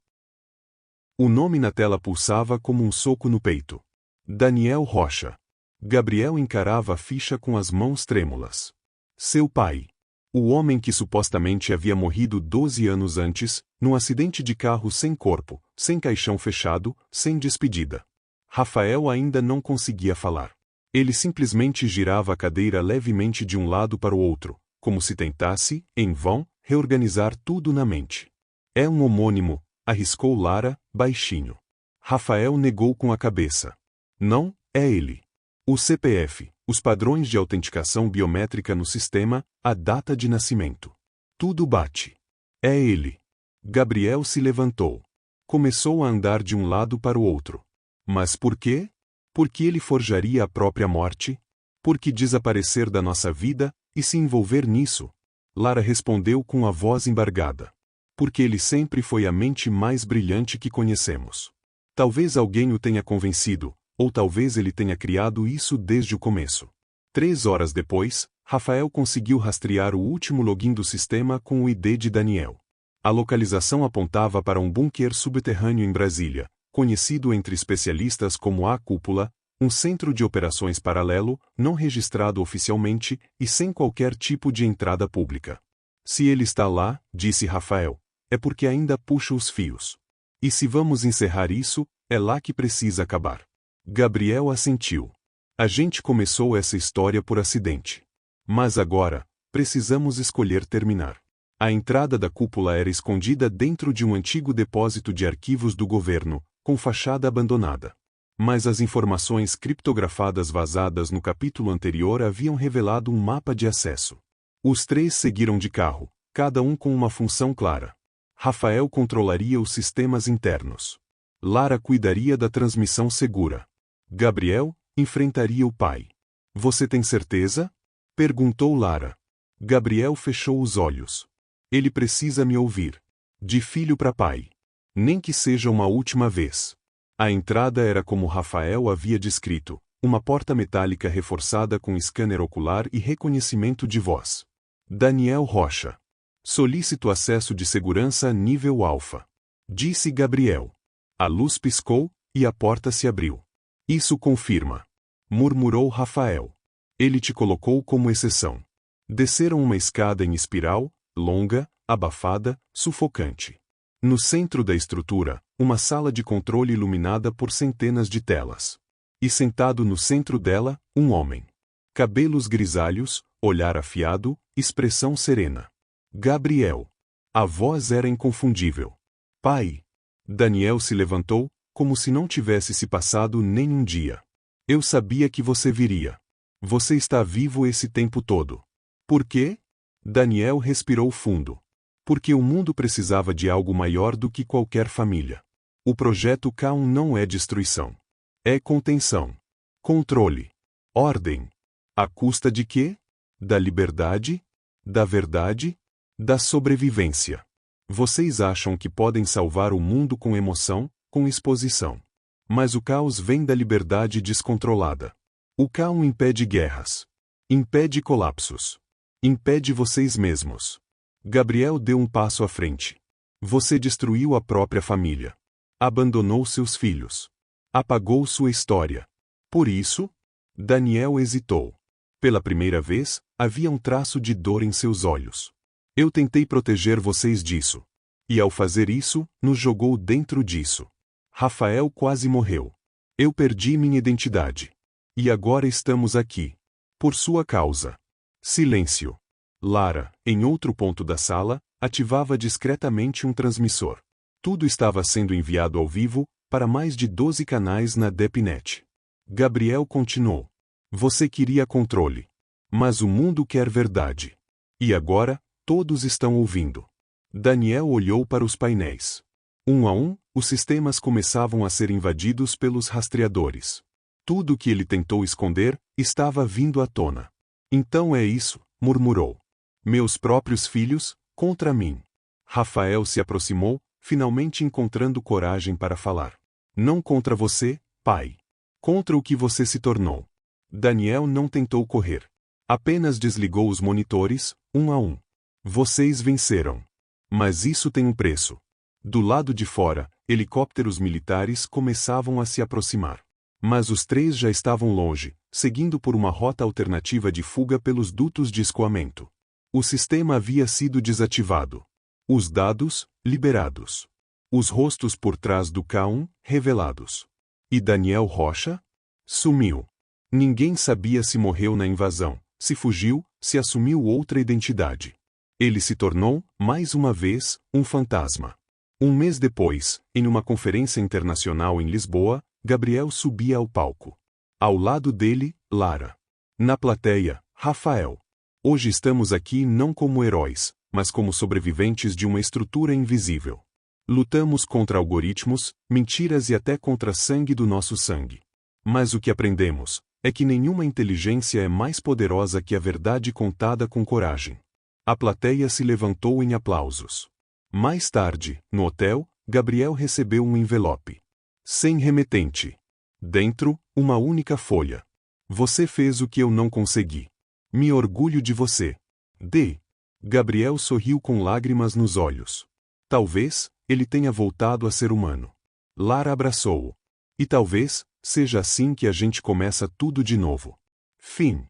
O nome na tela pulsava como um soco no peito. Daniel Rocha. Gabriel encarava a ficha com as mãos trêmulas. Seu pai. O homem que supostamente havia morrido 12 anos antes, num acidente de carro sem corpo, sem caixão fechado, sem despedida. Rafael ainda não conseguia falar. Ele simplesmente girava a cadeira levemente de um lado para o outro, como se tentasse, em vão, reorganizar tudo na mente. É um homônimo, arriscou Lara, baixinho. Rafael negou com a cabeça. Não, é ele. O CPF, os padrões de autenticação biométrica no sistema, a data de nascimento. Tudo bate. É ele. Gabriel se levantou. Começou a andar de um lado para o outro. Mas por quê? Porque ele forjaria a própria morte? Por que desaparecer da nossa vida, e se envolver nisso? Lara respondeu com a voz embargada. Porque ele sempre foi a mente mais brilhante que conhecemos. Talvez alguém o tenha convencido, ou talvez ele tenha criado isso desde o começo. 3 horas depois, Rafael conseguiu rastrear o último login do sistema com o ID de Daniel. A localização apontava para um bunker subterrâneo em Brasília, conhecido entre especialistas como a Cúpula, um centro de operações paralelo, não registrado oficialmente e sem qualquer tipo de entrada pública. Se ele está lá, disse Rafael, é porque ainda puxa os fios. E se vamos encerrar isso, é lá que precisa acabar. Gabriel assentiu. A gente começou essa história por acidente. Mas agora, precisamos escolher terminar. A entrada da cúpula era escondida dentro de um antigo depósito de arquivos do governo, com fachada abandonada. Mas as informações criptografadas vazadas no capítulo anterior haviam revelado um mapa de acesso. Os 3 seguiram de carro, cada um com uma função clara. Rafael controlaria os sistemas internos. Lara cuidaria da transmissão segura. Gabriel enfrentaria o pai. Você tem certeza? Perguntou Lara. Gabriel fechou os olhos. Ele precisa me ouvir. De filho para pai. Nem que seja uma última vez. A entrada era como Rafael havia descrito, uma porta metálica reforçada com scanner ocular e reconhecimento de voz. Daniel Rocha. Solicito acesso de segurança nível alfa. Disse Gabriel. A luz piscou, e a porta se abriu. Isso confirma. Murmurou Rafael. Ele te colocou como exceção. Desceram uma escada em espiral, longa, abafada, sufocante. No centro da estrutura, uma sala de controle iluminada por centenas de telas. E sentado no centro dela, um homem. Cabelos grisalhos, olhar afiado, expressão serena. Gabriel. A voz era inconfundível. Pai. Daniel se levantou, como se não tivesse se passado nem um dia. Eu sabia que você viria. Você está vivo esse tempo todo. Por quê? Daniel respirou fundo. Porque o mundo precisava de algo maior do que qualquer família. O projeto K1 não é destruição. É contenção. Controle. Ordem. À custa de quê? Da liberdade? Da verdade? Da sobrevivência. Vocês acham que podem salvar o mundo com emoção, com exposição. Mas o caos vem da liberdade descontrolada. O caos impede guerras. Impede colapsos. Impede vocês mesmos. Gabriel deu um passo à frente. Você destruiu a própria família. Abandonou seus filhos. Apagou sua história. Por isso, Daniel hesitou. Pela primeira vez, havia um traço de dor em seus olhos. Eu tentei proteger vocês disso. E ao fazer isso, nos jogou dentro disso. Rafael quase morreu. Eu perdi minha identidade. E agora estamos aqui. Por sua causa. Silêncio. Lara, em outro ponto da sala, ativava discretamente um transmissor. Tudo estava sendo enviado ao vivo, para mais de 12 canais na DepNet. Gabriel continuou. Você queria controle. Mas o mundo quer verdade. E agora, todos estão ouvindo. Daniel olhou para os painéis. Um a um, os sistemas começavam a ser invadidos pelos rastreadores. Tudo que ele tentou esconder, estava vindo à tona. Então é isso, murmurou. Meus próprios filhos, contra mim. Rafael se aproximou, finalmente encontrando coragem para falar. Não contra você, pai. Contra o que você se tornou. Daniel não tentou correr. Apenas desligou os monitores, um a um. Vocês venceram. Mas isso tem um preço. Do lado de fora, helicópteros militares começavam a se aproximar. Mas os três já estavam longe, seguindo por uma rota alternativa de fuga pelos dutos de escoamento. O sistema havia sido desativado. Os dados, liberados. Os rostos por trás do K1, revelados. E Daniel Rocha? Sumiu. Ninguém sabia se morreu na invasão, se fugiu, se assumiu outra identidade. Ele se tornou, mais uma vez, um fantasma. Um mês depois, em uma conferência internacional em Lisboa, Gabriel subia ao palco. Ao lado dele, Lara. Na plateia, Rafael. Hoje estamos aqui não como heróis, mas como sobreviventes de uma estrutura invisível. Lutamos contra algoritmos, mentiras e até contra sangue do nosso sangue. Mas o que aprendemos é que nenhuma inteligência é mais poderosa que a verdade contada com coragem. A plateia se levantou em aplausos. Mais tarde, no hotel, Gabriel recebeu um envelope. Sem remetente. Dentro, uma única folha. Você fez o que eu não consegui. Me orgulho de você. D. Gabriel sorriu com lágrimas nos olhos. Talvez, ele tenha voltado a ser humano. Lara abraçou-o. E talvez, seja assim que a gente começa tudo de novo. Fim.